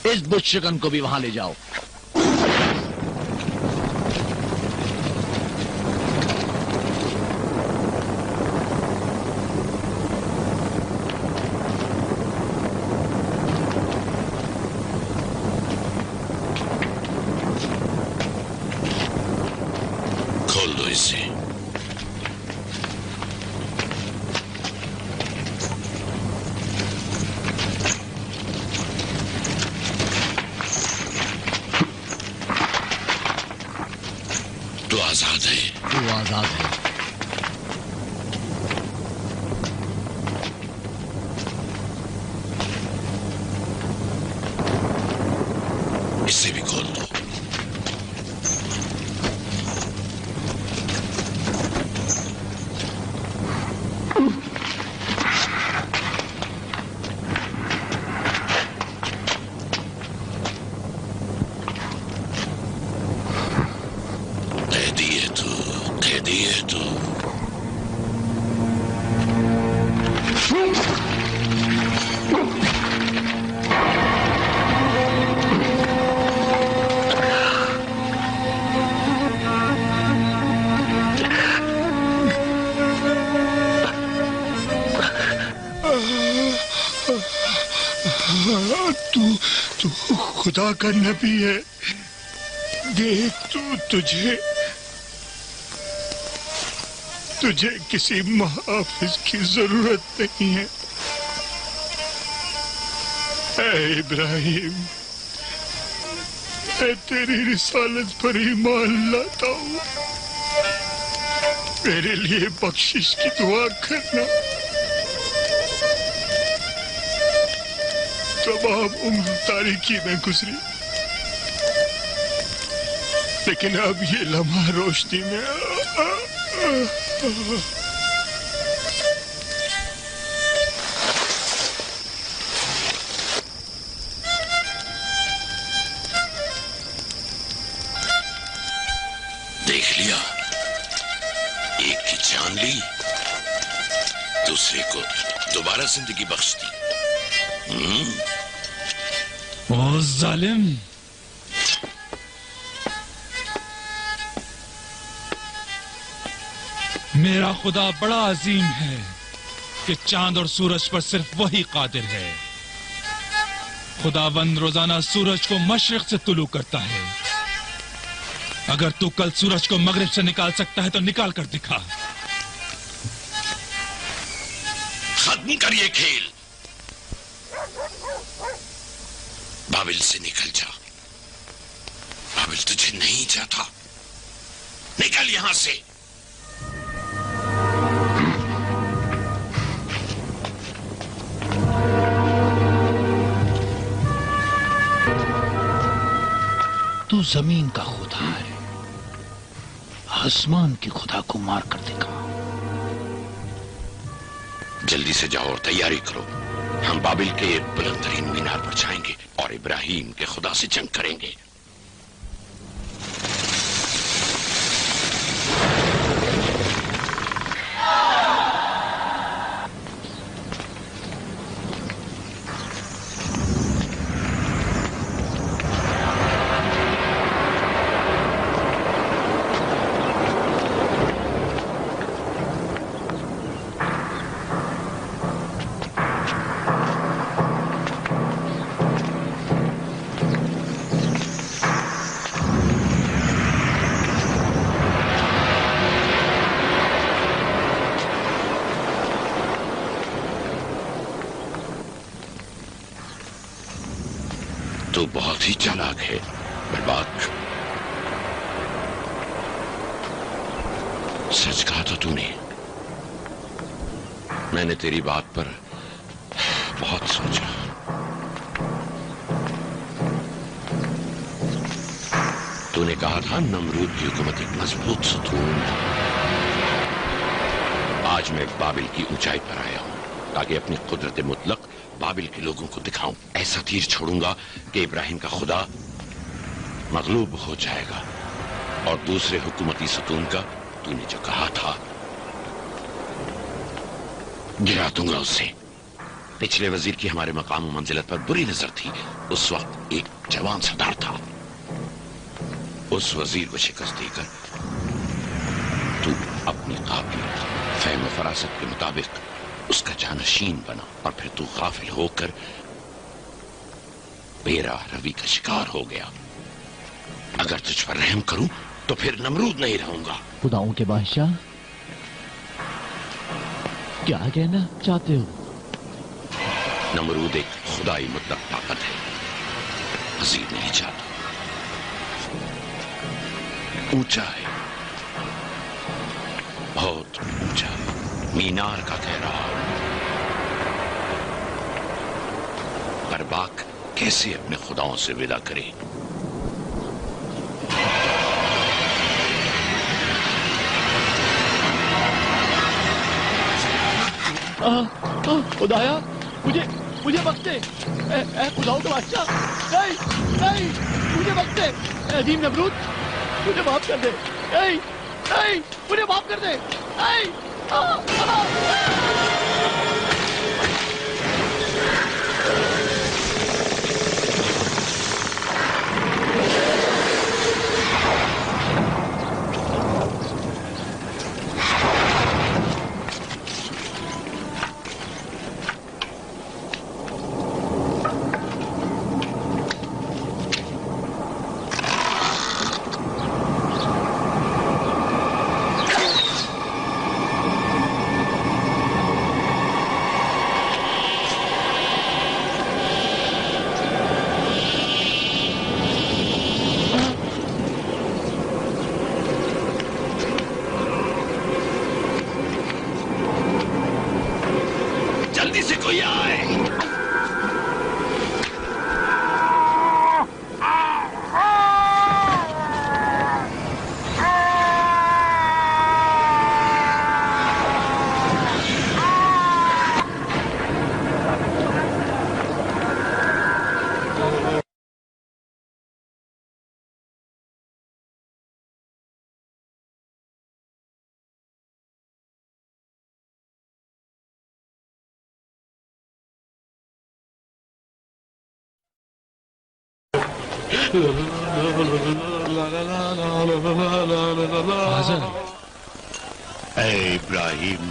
इस बुत शिकन को भी वहां ले जाओ। खोल दो इसे। आजाद है। तू आजाद है। इसे भी खोल दो। तू खुदा का नबी है। देख तुझे किसी मुहाफिज की जरूरत नहीं है। ऐ इब्राहिम, मैं तेरी रिसालत पर ईमान लाता हूँ। मेरे लिए बख्शिश की दुआ करना। तमाम उम्र तारीकी में गुजरी, लेकिन अब ये लम्हा रोशनी में देख लिया, एक की जान ली, दूसरे को दोबारा जिंदगी बख्श दी। ओ जालिम, मेरा खुदा बड़ा अजीम है कि चांद और सूरज पर सिर्फ वही कादिर है। खुदावंद रोजाना सूरज को मशरिक से तुलू करता है। अगर तू कल सूरज को मगरिब से निकाल सकता है तो निकाल कर दिखा। खत्म करिए खेल, बाबिल से निकल जा। बाबिल तुझे नहीं चाहता, निकल यहां से। तू जमीन का खुदा है, आसमान के खुदा को मार कर दिखा। जल्दी से जाओ और तैयारी करो। हम बाबिल के बुलंदतरीन मीनार पर जाएंगे और इब्राहिम के खुदा से जंग करेंगे। तो बहुत ही चालाक है बर्बाद। सच कहा था तूने। मैंने तेरी बात पर बहुत सोचा। तूने कहा था नमरूद की हुकूमत एक मजबूत सतून है। आज मैं बाबिल की ऊंचाई पर आया हूं ताकि अपनी कुदरत मुतलक बाबिल के लोगों को दिखाऊं। ऐसा तीर छोड़ूंगा कि इब्राहिम का खुदा मगलूब हो जाएगा और दूसरे हुकूमती सतून का तूने जो कहा था गिरा दूंगा उसे। पिछले वजीर की हमारे मकाम और मंजिलत पर बुरी नजर थी। उस वक्त एक जवान सरदार था। उस वजीर को शिकस्त देकर तू अपनी काबिलियत, फहम और फरासत के मुताबिक उसका जानशीन बना और फिर तू गाफिल होकर बेराह रवि का शिकार हो गया। अगर तुझ पर रहम करूं तो फिर नमरूद नहीं रहूंगा। खुदाओं के बादशाह, क्या कहना चाहते हो? नमरूद एक खुदाई मुतलक ताकत है, मजीद नहीं चाहता। ऊंचा है, बहुत ऊंचा, मीनार का कह रहा। पर बाक कैसे अपने खुदाओं से विदा करे? खुदाया, मुझे बख्शे। खुदाओं के बादशाह, नहीं नहीं, मुझे बख्शे। अजीम नमरूद, मुझे माफ कर दे। नहीं नहीं, मुझे माफ कर दे। नहीं। जल्दी से कोई आए। इब्राहिम,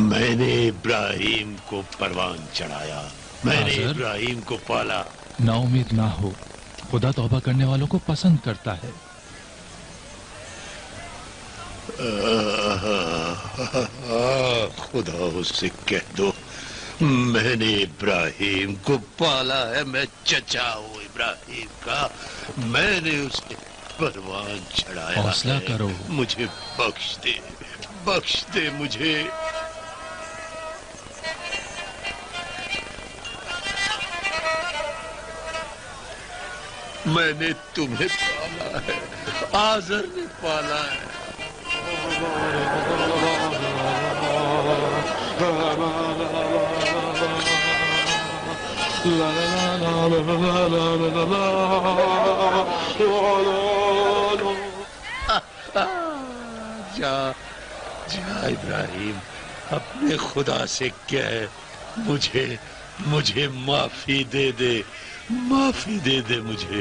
मैंने इब्राहिम को परवान चढ़ाया, मैंने इब्राहिम को पाला। नाउम्मीद ना हो, खुदा तौबा करने वालों को पसंद करता है। खुदा उससे कह दो मैंने इब्राहिम को पाला है, मैं चचा हूँ इब्राहिम का, मैंने उसे परवान चढ़ाया। हौसला करो। मुझे बख्श दे मुझे। मैंने तुम्हें पाला है, आज़र ने पाला है। जा इब्राहिम, अपने खुदा से कह मुझे माफी दे दे, माफी दे दे मुझे।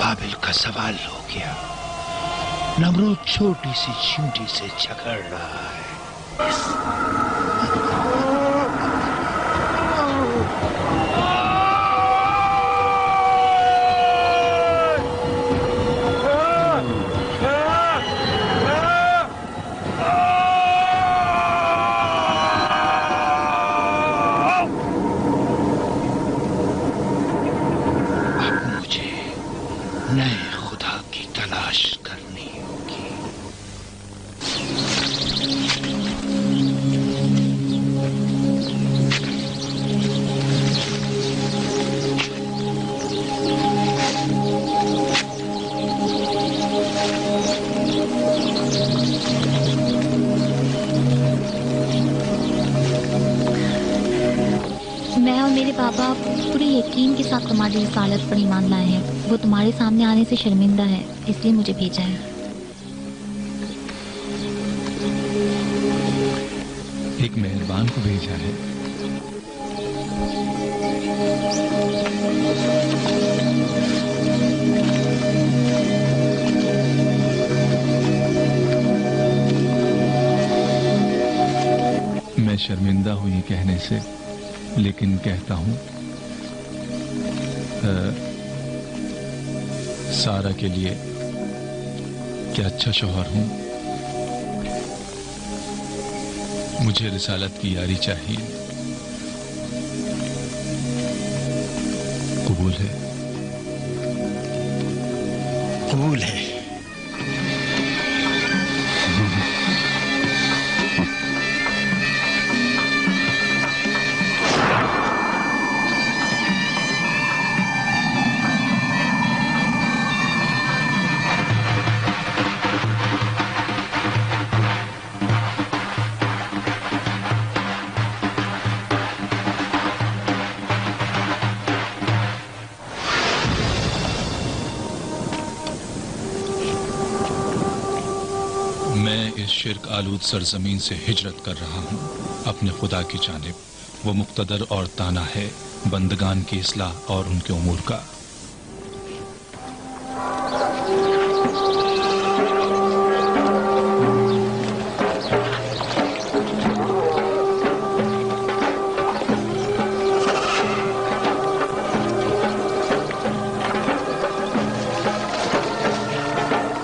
बाबिल का सवाल हो गया। नमरूद छोटी सी चींटी से झगड़ रहा है। नए खुदा की तलाश करनी होगी। मैं और मेरे बाबा पूरे यकीन के साथ तुम्हारी रिसालत पर ईमान लाए हैं। वो तुम्हारे सामने आने से शर्मिंदा है, इसलिए मुझे भेजा है। एक मेहरबान को भेजा है। मैं शर्मिंदा हूं ये कहने से, लेकिन कहता हूं सारा के लिए क्या अच्छा शौहर हूं। मुझे रिसालत की यारी चाहिए। कबूल है? कबूल है। शिर्क आलूद सरजमीन से हिजरत कर रहा हूँ अपने खुदा की जानिब। वो मुक्तदर और ताना है बंदगान की इस्लाह और उनके उमूर का।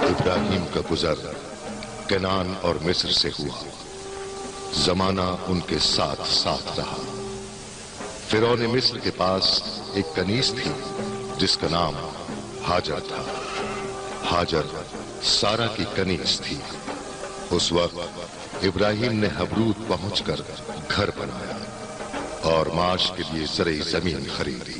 इब्राहिम का गुजर कनान और मिस्र से हुआ। जमाना उनके साथ साथ रहा। फिरौन मिस्र के पास एक कनीज थी जिसका नाम हाजर था। हाजर सारा की कनीज थी। उस वक्त इब्राहिम ने हबरूद पहुंचकर घर बनाया और माश के लिए ज़रई जमीन खरीदी।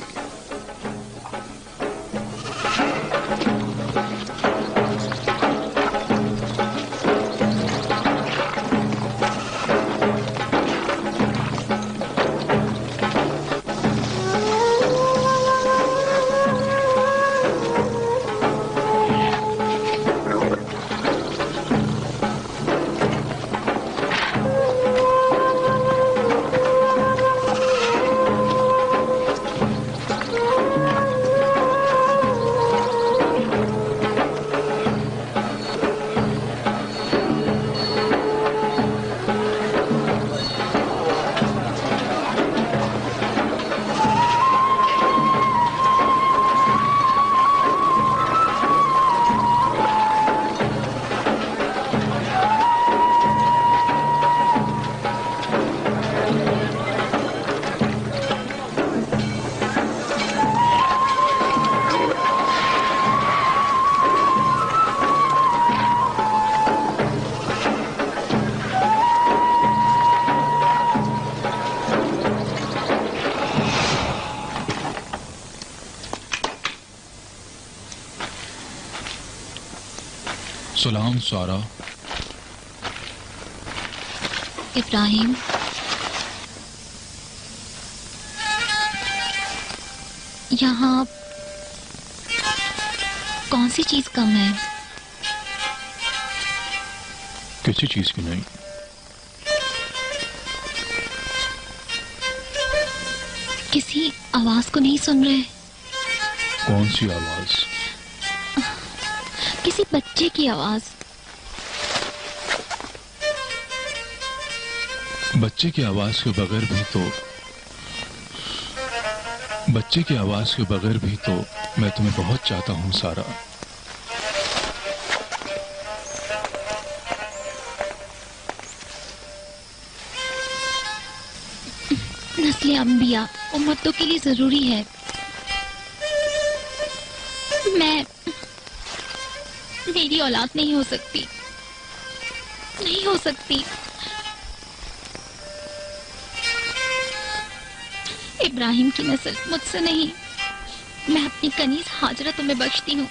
सलाम सारा। इब्राहिम, यहाँ कौन सी चीज कम है? किसी चीज की नहीं। किसी आवाज को नहीं सुन रहे? कौन सी आवाज? किसी बच्चे की आवाज। बच्चे की आवाज के बगैर भी तो मैं तुम्हें बहुत चाहता हूँ सारा। नस्ल अंबिया उम्मतों के लिए जरूरी है। मेरी औलाद नहीं हो सकती। इब्राहिम की नस्ल मुझसे नहीं, मैं अपनी कनीज हाजरा तुम्हें बख्शती हूँ।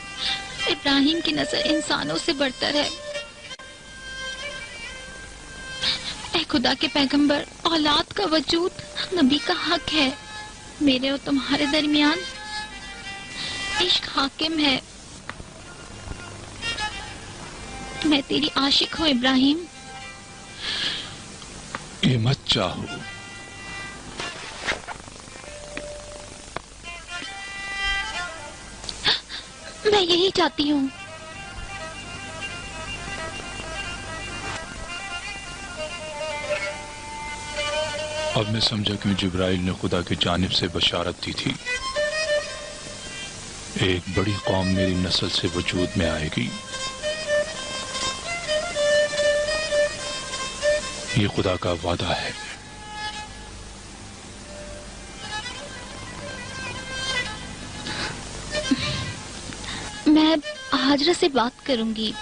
इब्राहिम की नस्ल इंसानों से बढ़कर है। ऐ खुदा के पैगंबर, औलाद का वजूद नबी का हक है। मेरे और तुम्हारे दरमियान इश्क हाकिम है। मैं तेरी आशिक हूँ इब्राहिम। ये मत चाहो। मैं यही चाहती हूँ। अब मैं समझा क्यों जिब्राइल ने खुदा की जानिब से बशारत दी थी। एक बड़ी कौम मेरी नस्ल से वजूद में आएगी। ये खुदा का वादा है। मैं हाजरा से बात करूंगी।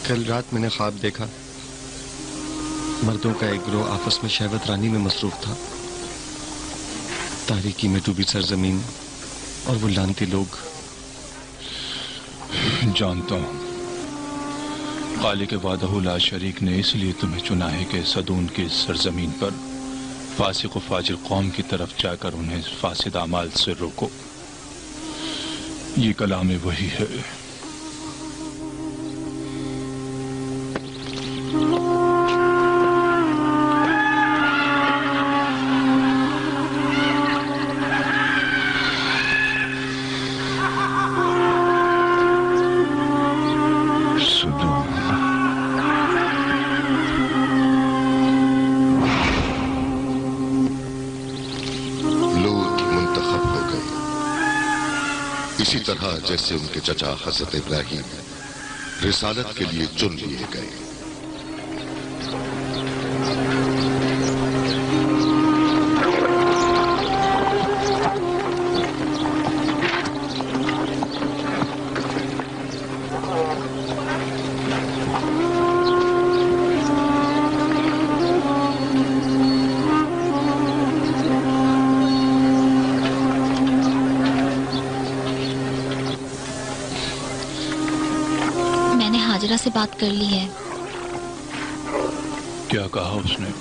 कल रात मैंने ख्वाब देखा, मर्दों का एक गिरोह आपस में शहवत रानी में मसरूफ था। तारीकी में डूबी सरजमीन और वो लानती लोग। जानता हूं खालिक वादहु ला शरीक ने इसलिए तुम्हें चुना है कि सदून की सरजमीन पर फासिक व फाजिर कौम की तरफ जाकर उन्हें फासिद अमाल से रोको। ये कलाम वही है। इसी तरह जैसे उनके चचा हजरत इब्राहिम रिसालत के लिए चुन लिए गए। हाजरा से बात कर ली है। क्या कहा उसने?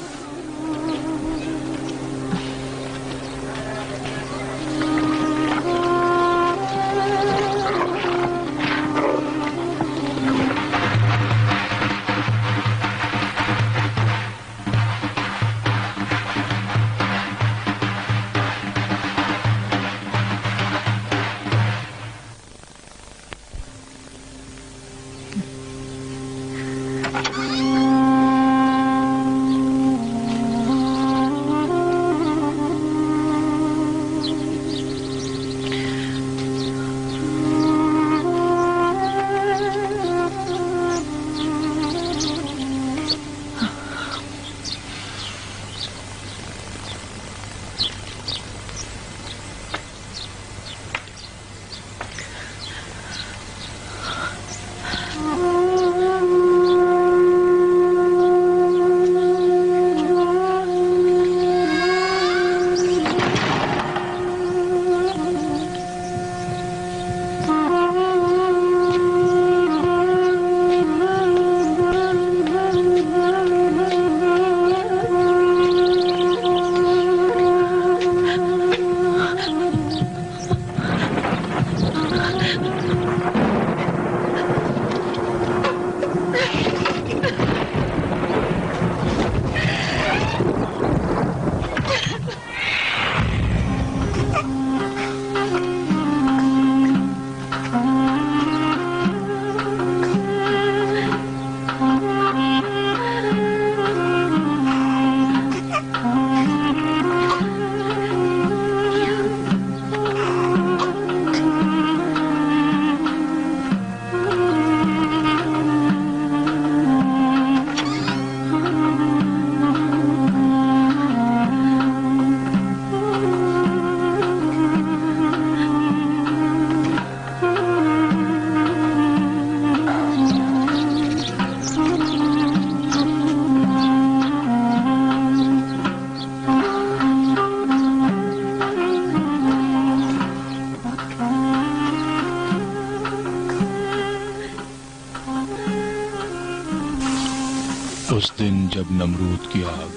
उस दिन जब नमरूद की आग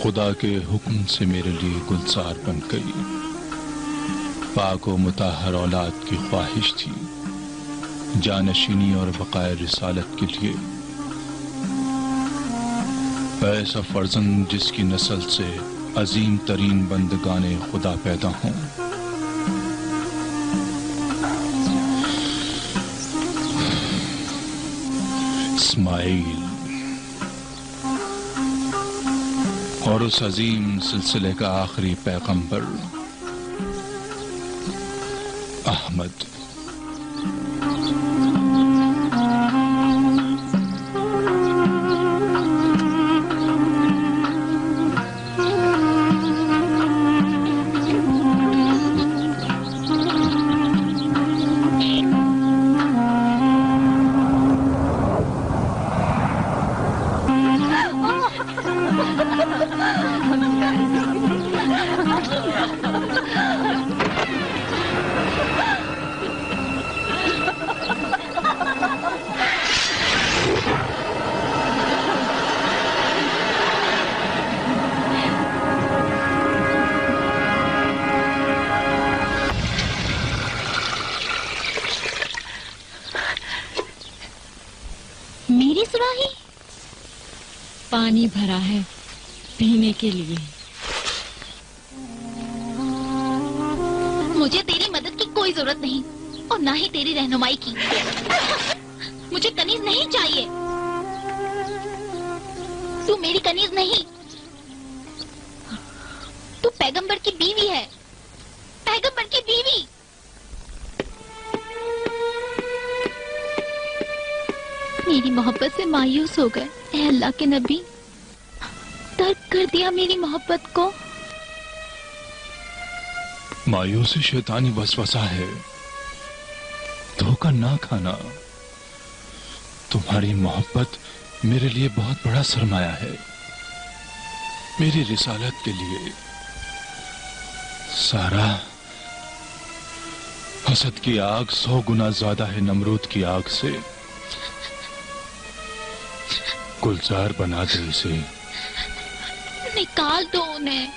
खुदा के हुक्म से मेरे लिए गुलजार बन गई, पाक व मुताहर औलाद की ख्वाहिश थी, जानशीनी और बकाए रिसालत के लिए ऐसा फर्जंद जिसकी नस्ल से अजीम तरीन बंदगाने खुदा पैदा हों। इस्माइल और उस अजीम सिलसिले का आखिरी पैगंबर अहमद। मेरी सुराही पानी भरा है पीने के लिए। मुझे तेरी मदद की कोई जरूरत नहीं और ना ही तेरी रहनुमाई की। मुझे कनीज नहीं चाहिए। तू मेरी कनीज नहीं, तू पैगंबर की बीवी है, पैगंबर की बीवी। मेरी मोहब्बत से मायूस हो गए। ऐ अल्लाह के नबी, तर्क कर दिया मेरी मोहब्बत को। मायूसी शैतानी वसवसा है, धोखा ना खाना। तुम्हारी मोहब्बत मेरे लिए बहुत बड़ा सरमाया है, मेरी रिसालत के लिए। सारा हसद की आग 100 गुना ज्यादा है नमरूद की आग से। गुलजार बना दे इसे। निकाल दो उन्हें।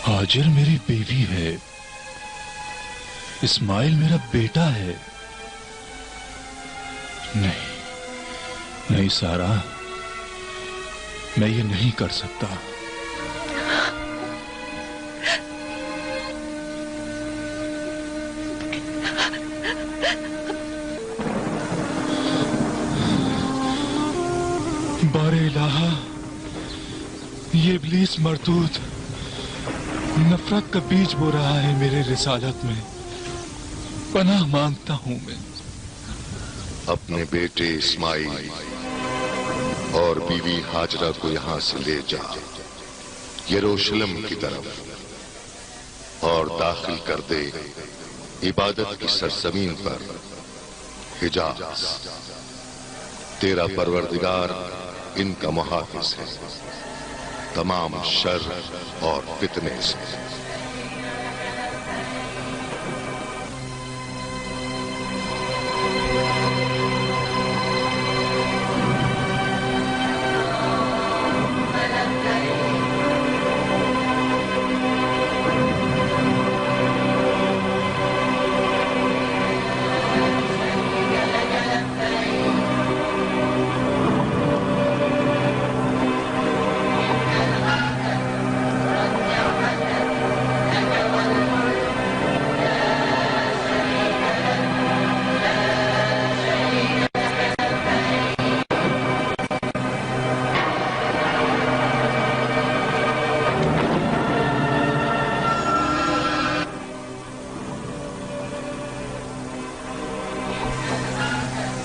हाजिर मेरी बीवी है, इस्माइल मेरा बेटा है। नहीं नहीं सारा, मैं ये नहीं कर सकता। बारे इलाहा, ये इब्लीस मरदूद नफरत का बीज बो रहा है मेरे रिसालत में। पनाह मांगता हूं मैं। अपने बेटे इस्माइल और बीवी हाजरा को यहां से ले जा, यरूशलेम की तरफ, और दाखिल कर दे इबादत की सरजमीन पर हिजाज। तेरा परवरदिगार इनका मुहाफिज है तमाम शर और फितने से।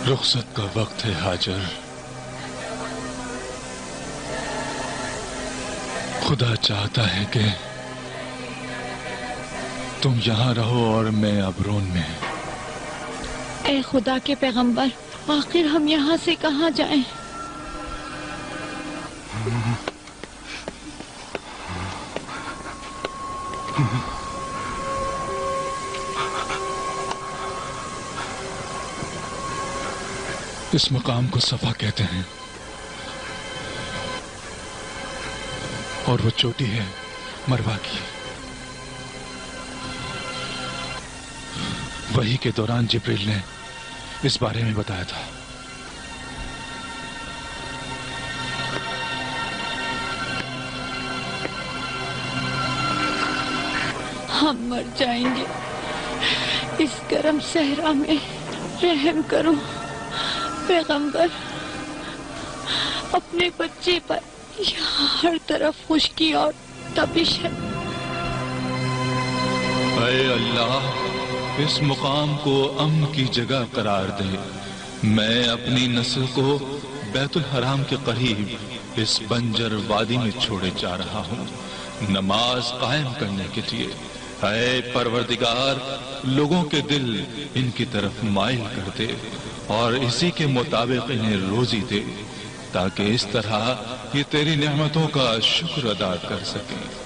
रुखसत का वक्त है हाजर। खुदा चाहता है कि तुम यहां रहो और मैं अबरोन में। ए खुदा के पैगंबर, आखिर हम यहाँ से कहाँ जाएं? इस मकाम को सफा कहते हैं और वो चोटी है मरवा की। वही के दौरान जिब्रील ने इस बारे में बताया था। हम मर जाएंगे इस गर्म सहरा में, रहम करो पैगंबर। अपने बच्चे पर यहाँ हर तरफ खुश्की और तपिश है। ऐ अल्लाह, इस मुकाम को अम्न की जगह करार दे। मैं अपनी नस्ल को बैतुल हराम के करीब इस बंजर वादी में छोड़े जा रहा हूँ, नमाज कायम करने के लिए। ऐ परवरदिगार, लोगों के दिल इनकी तरफ माइल कर दे और इसी के मुताबिक इन्हें रोजी दे, ताकि इस तरह ये तेरी नेमतों का शुक्र अदा कर सकें।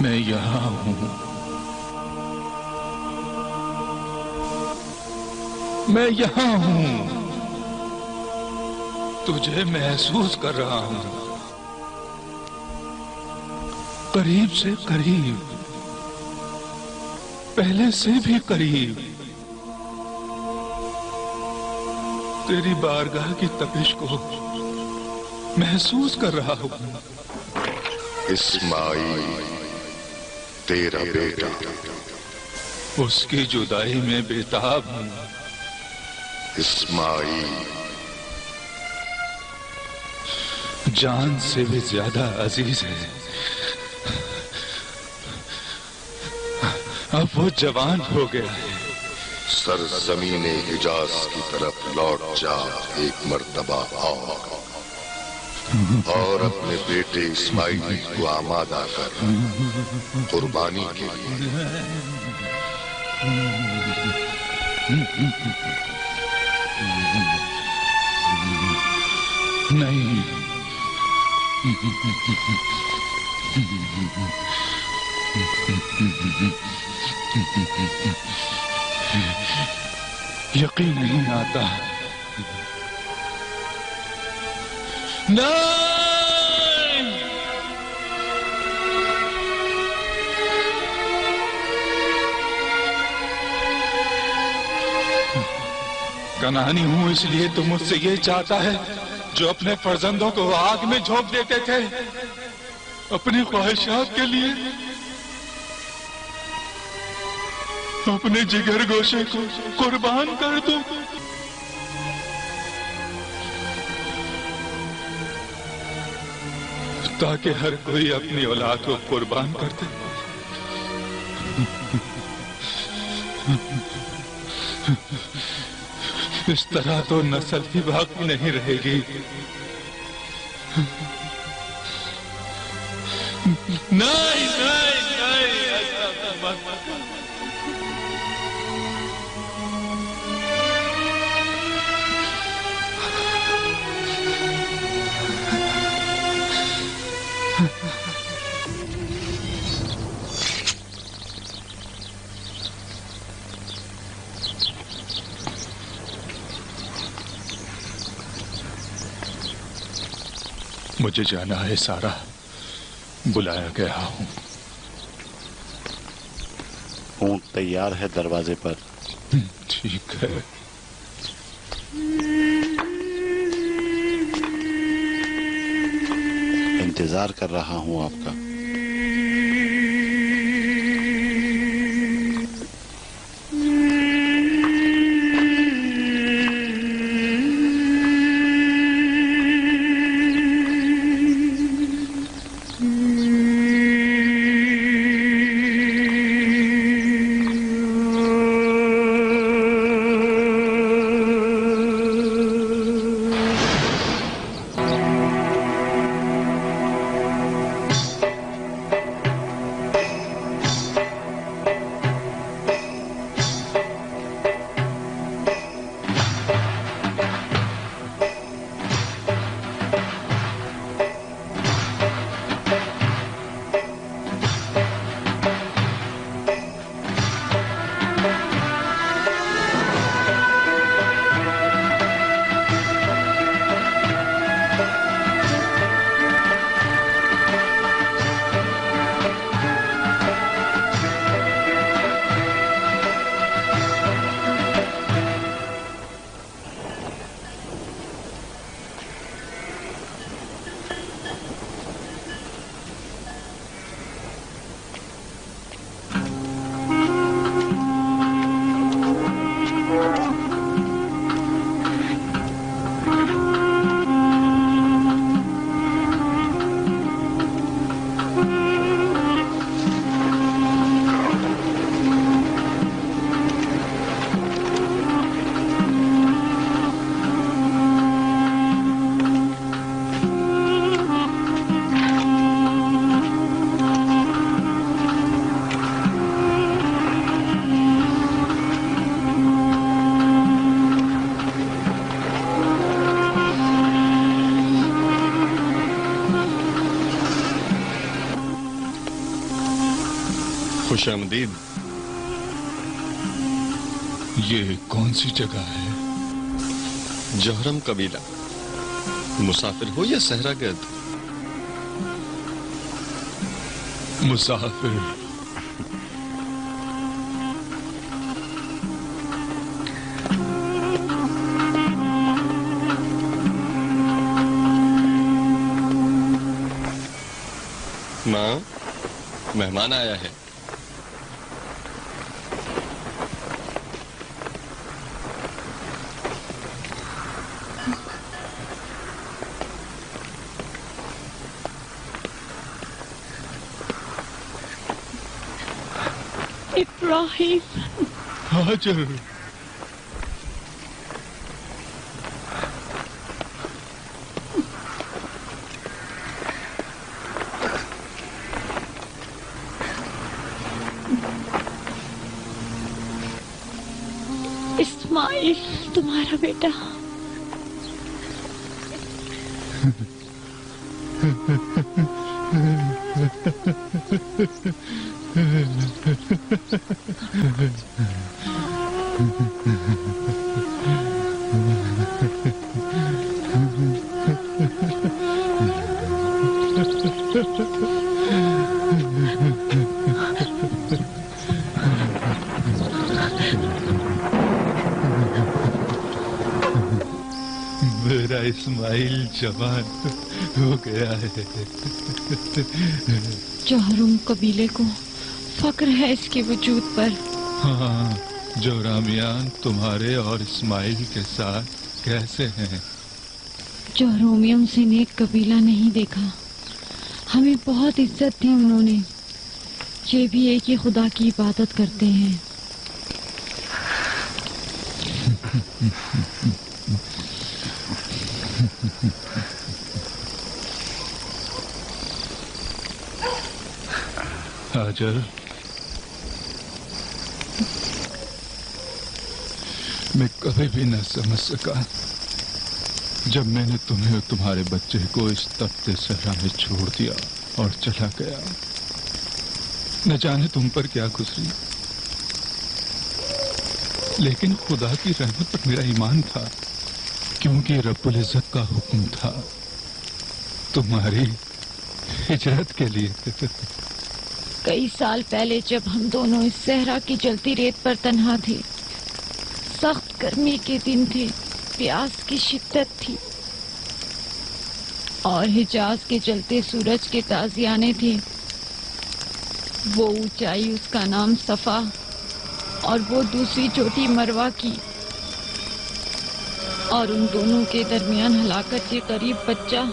मैं यहाँ हूँ, मैं यहाँ हूँ, तुझे महसूस कर रहा हूँ, करीब से करीब, पहले से भी करीब। तेरी बारगाह की तपिश को महसूस कर रहा हूँ। इस्माइल तेरा बेटा, उसकी जुदाई में बेताब हूँ। इस्माइल जान से भी ज्यादा अजीज है। अब वो जवान हो गया है। सरजमीने हिजाज की तरफ लौट जा एक मर्तबा और अपने बेटे इस्माइल को आमादा कर कुर्बानी के लिए। नहीं, यकीन नहीं आता। नहीं, कनानी हूं इसलिए तो मुझसे ये चाहता है जो अपने फर्जंदों को आग में झोंक देते थे अपनी ख्वाहिशात के लिए, अपने जिगर गोशे को कुर्बान कर दो। ताकि हर कोई अपनी औलाद को कुर्बान कर दे। इस तरह तो नस्ल ही बाकी नहीं रहेगी। नहीं नहीं नहीं, ऐसा मत करो। मुझे जाना है सारा, बुलाया गया हूँ। ऊंट तैयार है दरवाजे पर। ठीक है। इंतजार कर रहा हूँ आपका। खुशामदीद। ये कौन सी जगह है? जौहरम कबीला। मुसाफिर हो या सहरागर्द? मुसाफिर। माँ, मेहमान आया है। इब्राहिम। हाजर। इस्माइल तुम्हारा बेटा। मेरा इस्माइल जवान हो गया है। जौहरम कबीले को फक्र है इसके वजूद पर। हाँ, जोरामियान तुम्हारे और इस्माइल के साथ कैसे हैं? जौहरोमियम से नेक कबीला नहीं देखा। हमें बहुत इज्जत दी उन्होंने। ये भी एक ही खुदा की इबादत करते हैं। हाजर, मैं कभी भी न समझ सका जब मैंने तुम्हें और तुम्हारे बच्चे को इस तपते सहरा में छोड़ दिया और चला गया। न जाने तुम पर क्या गुजरी, लेकिन खुदा की रहमत पर मेरा ईमान था, क्योंकि रब्बुल इज्जत का हुक्म था। तुम्हारी हिजरत के लिए। कई साल पहले जब हम दोनों इस सहरा की जलती रेत पर तन्हा थे, सख्त गर्मी के दिन थे, प्यास की शिद्दत थी और हिजाज के जलते सूरज के ताजियाने थे। वो ऊंचाई उसका नाम सफा और वो दूसरी चोटी मरवा की, और उन दोनों के दरमियान हलाकत के करीब बच्चा।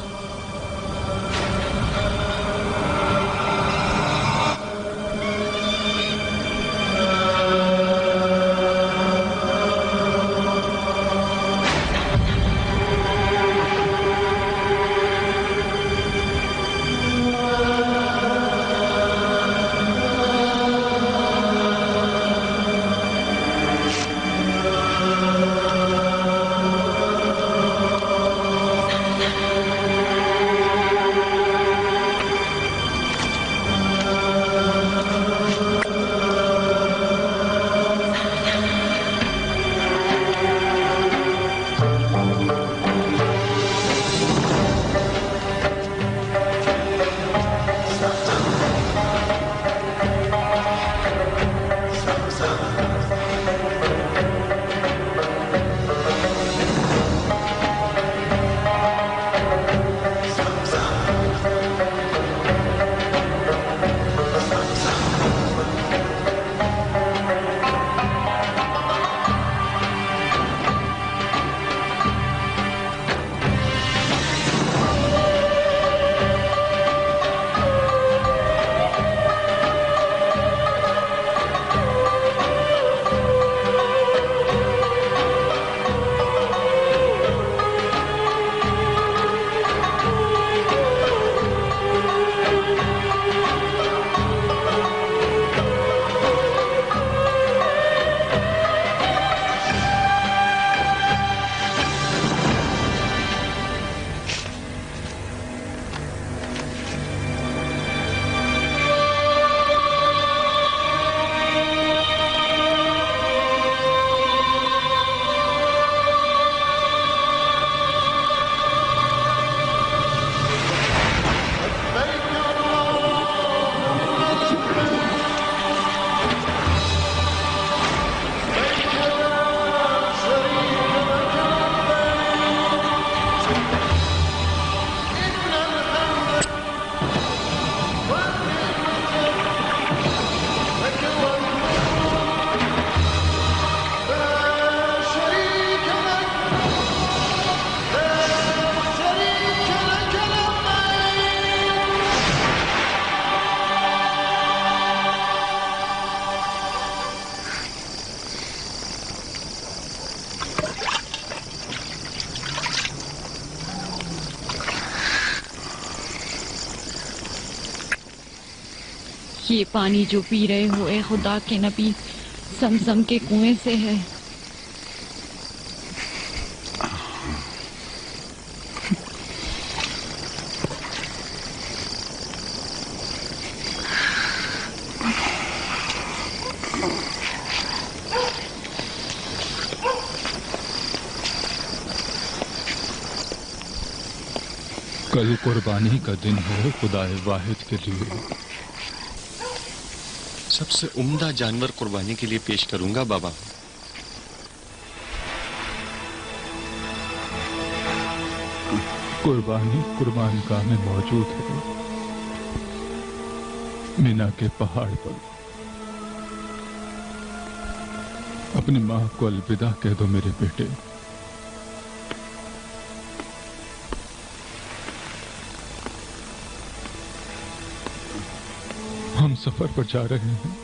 ये पानी जो पी रहे हो ए खुदा के नबी, समसम के कुएं से है। कल कुर्बानी का दिन है खुदाए वाहिद के लिए। सबसे उम्दा जानवर कुर्बानी के लिए पेश करूंगा बाबा। कुर्बानी कुर्बानगाह में मौजूद है, मीना के पहाड़ पर। अपनी मां को अलविदा कह दो मेरे बेटे। हम सफर पर जा रहे हैं।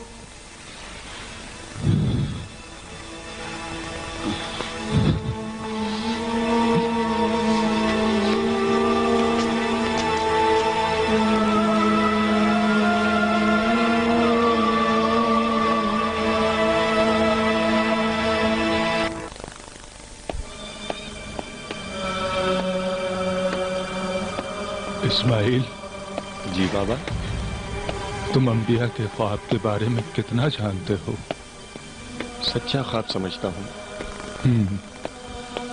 इस्माइल। जी बाबा। तुम अंबिया के ख्वाब के बारे में कितना जानते हो? सच्चा ख्वाब समझता हूँ।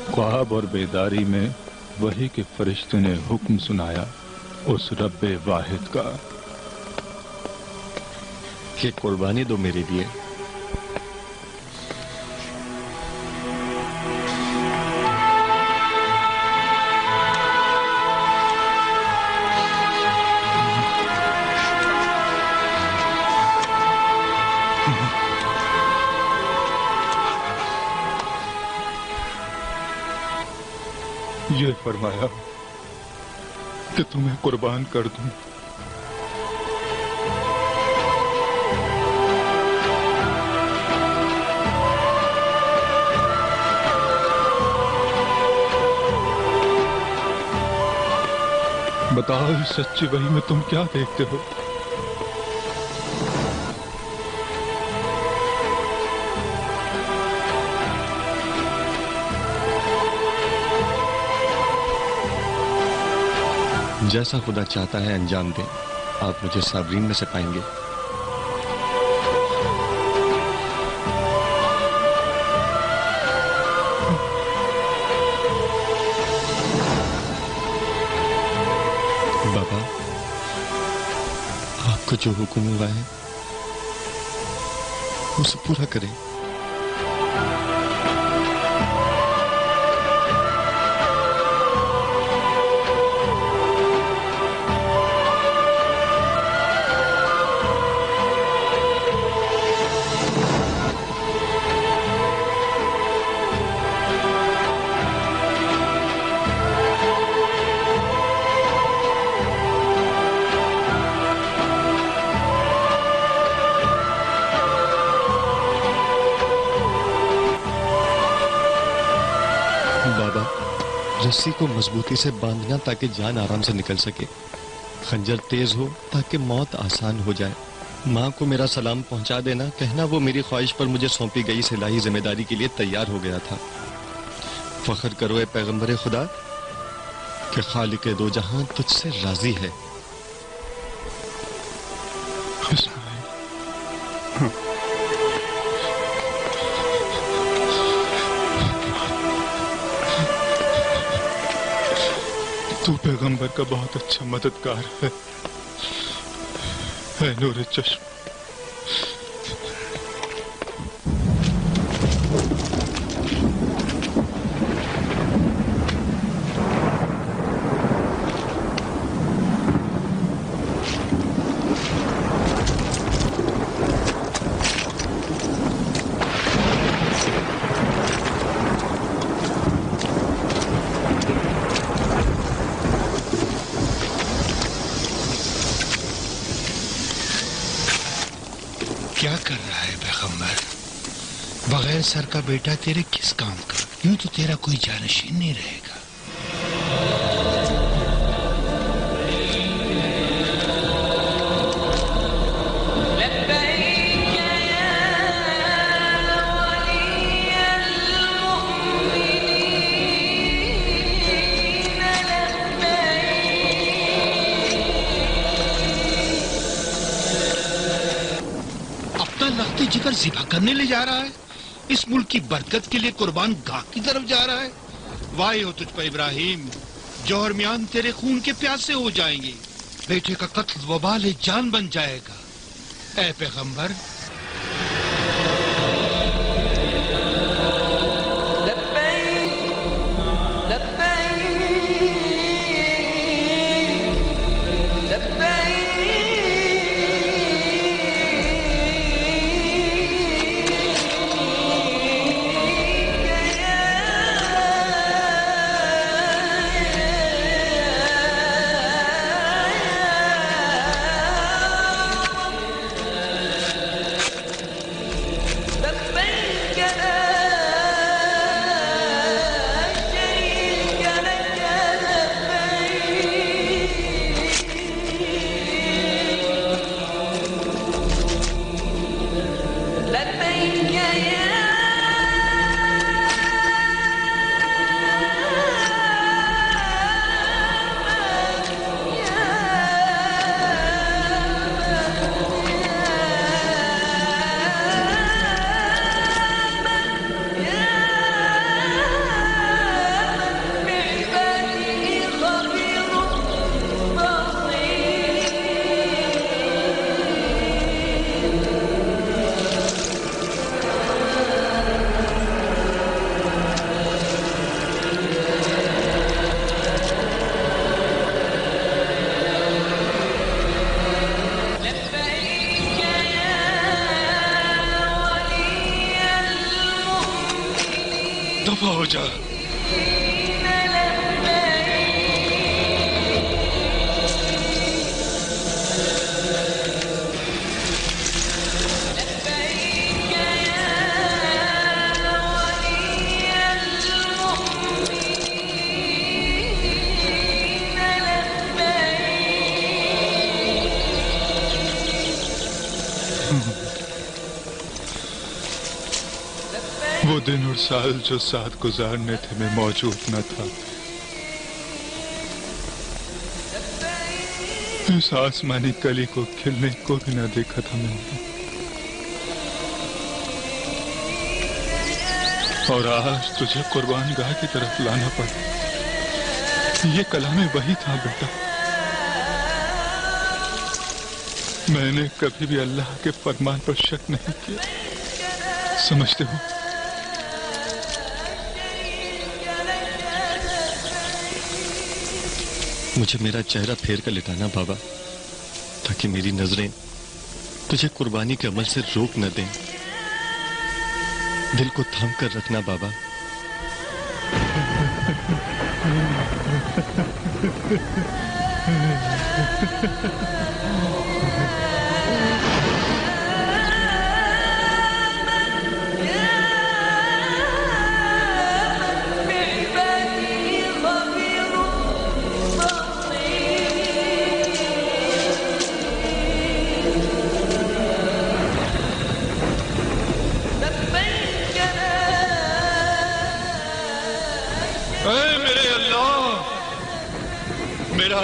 ख्वाब और बेदारी में वही के फरिश्ते ने हुक्म सुनाया उस रब्बे वाहिद का। ये कुर्बानी दो मेरे लिए। ये फरमाया कि तुम्हें कुर्बान कर दूं। बताओ इस सच्ची वही में तुम क्या देखते हो? जैसा खुदा चाहता है अंजाम दें। आप मुझे साबरीन में से पाएंगे। बाबा, आपको जो हुक्म हुआ है उसे पूरा करें। रस्सी को मजबूती से बांधना ताकि जान आराम से निकल सके। खंजर तेज हो ताकि मौत आसान हो जाए। माँ को मेरा सलाम पहुंचा देना, कहना वो मेरी ख्वाहिश पर मुझे सौंपी गई इस इलाही जिम्मेदारी के लिए तैयार हो गया था। फख्र करो ए पैगंबर खुदा कि खालिक दो जहां तुझसे राजी है। तू पैगंबर का बहुत अच्छा मददगार है, नूर चश्म। क्या कर रहा है पैगंबर? बगैर सर का बेटा तेरे किस काम का? यूं तो तेरा कोई जानशीन नहीं रहेगा। जिगर ज़िबा करने ले जा रहा है। इस मुल्क की बरकत के लिए कुर्बान गाह की तरफ जा रहा है। वाही हो तुझ पर इब्राहिम, जौहर मियान तेरे खून के प्यासे हो जाएंगे। बेटे का कत्ल वबाल जान बन जाएगा। ऐ पैगंबर, हो जा। वो दिन और साल जो साथ गुजारने थे मैं मौजूद न था। इस आसमानी कली को खिलने को भी न देखा था मैंने। और आज तुझे कुर्बानगाह की तरफ लाना पड़ा। ये कलाम वही था बेटा। मैंने कभी भी अल्लाह के फरमान पर शक नहीं किया, समझते हो? मुझे मेरा चेहरा फेर कर लिटाना बाबा, ताकि मेरी नजरें तुझे कुर्बानी के अमल से रोक न दें। दिल को थाम कर रखना बाबा।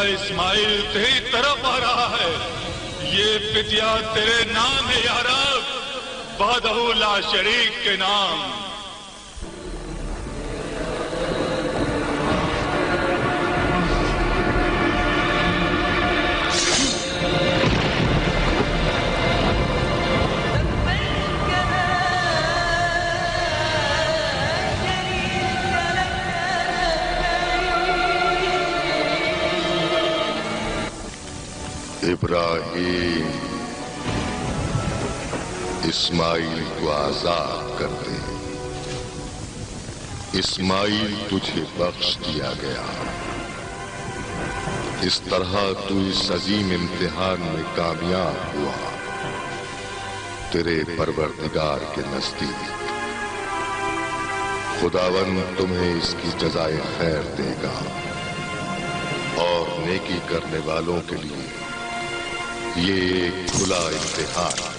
इस्माइल तेरी तरफ आ रहा है। ये फिदिया तेरे नाम है या रब, वहदहू ला शरीक के नाम। इब्राहिम, इस्माइल को आजाद कर दे। इस्माइल तुझे बख्श दिया गया। इस तरह तू इस अजीम इम्तिहान में कामयाब हुआ। तेरे परवरदिगार के नजदीक खुदावन तुम्हें इसकी जज़ाए खैर देगा और नेकी करने वालों के लिए ये एक खुला इम्तिहान है।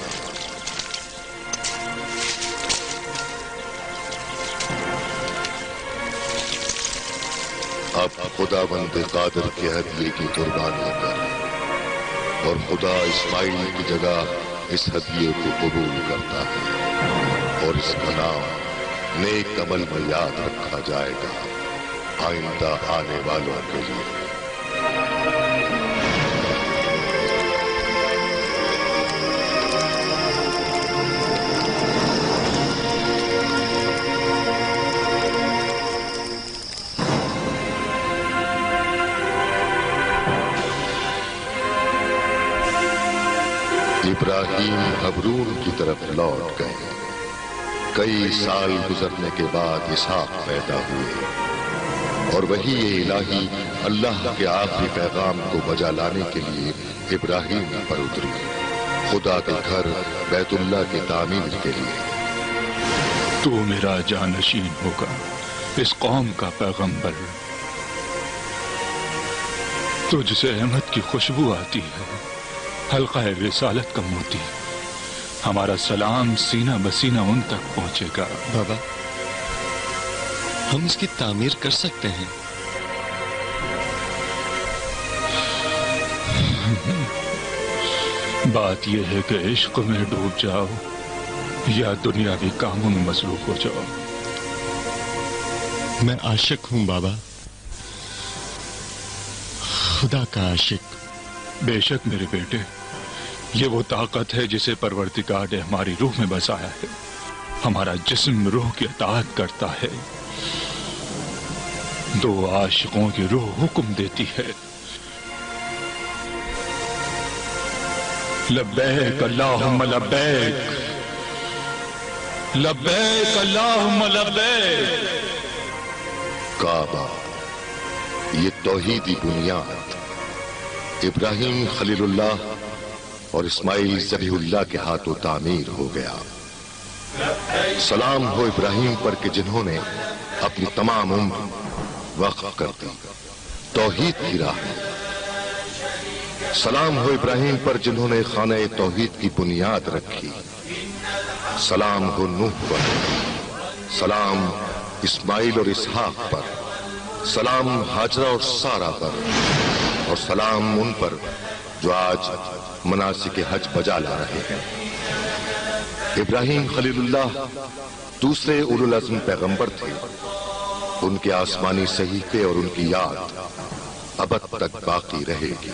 अब खुदावंद कादिर के हदिये की कुर्बानी कर और खुदा इस्माइल की जगह इस हदिये को कबूल करता है और इसका नाम नेक अमल में याद रखा जाएगा आइंदा आने वालों के लिए। इब्राहिम हबरून की तरफ लौट गए। कई साल गुजरने के बाद इसहाक पैदा हुए और वही इलाही अल्लाह के आखिरी पैगाम को बजा लाने के लिए इब्राहिम पर उतरी, खुदा के घर बैतुल्लाह की तामीर के लिए। तू मेरा जानशीन होगा, इस कौम का पैगंबर। तुझसे अहमद की खुशबू आती है, हल्का रिसालत का मोती। हमारा सलाम सीना बसीना उन तक पहुंचेगा। बाबा, हम इसकी तामीर कर सकते हैं। बात यह है कि इश्क में डूब जाओ या दुनियावी कामों में मसरूफ हो जाओ। मैं आशिक हूं बाबा, खुदा का आशिक। बेशक मेरे बेटे, ये वो ताकत है जिसे परवरदिगार ने हमारी रूह में बसाया है। हमारा जिस्म रूह की अताअत करता है। दो आशिकों की रूह हुक्म देती है। लब्बैक अल्लाहुम्मा लब्बैक, लब्बैक अल्लाहुम्मा लब्बैक। काबा, ये तौहीदी बुनियाद इब्राहिम खलीलुल्लाह और इस्माइल ज़बीहुल्लाह के हाथों तामीर हो गया। सलाम हो इब्राहिम पर कि जिन्होंने अपनी तमाम उम्र वक्फ कर दी तौहीद की राह में। सलाम हो इब्राहिम पर जिन्होंने खाने तौहीद की बुनियाद रखी। सलाम हो नूह पर, सलाम इस्माइल और इसहाक पर, सलाम हाजरा और सारा पर, और सलाम उन पर जो आज मनासिक हज बजा ला रहे हैं। इब्राहिम खलीलुल्लाह दूसरे उलुल अज़्म पैगंबर थे। उनके आसमानी सहीफे और उनकी याद अबद तक बाकी रहेगी।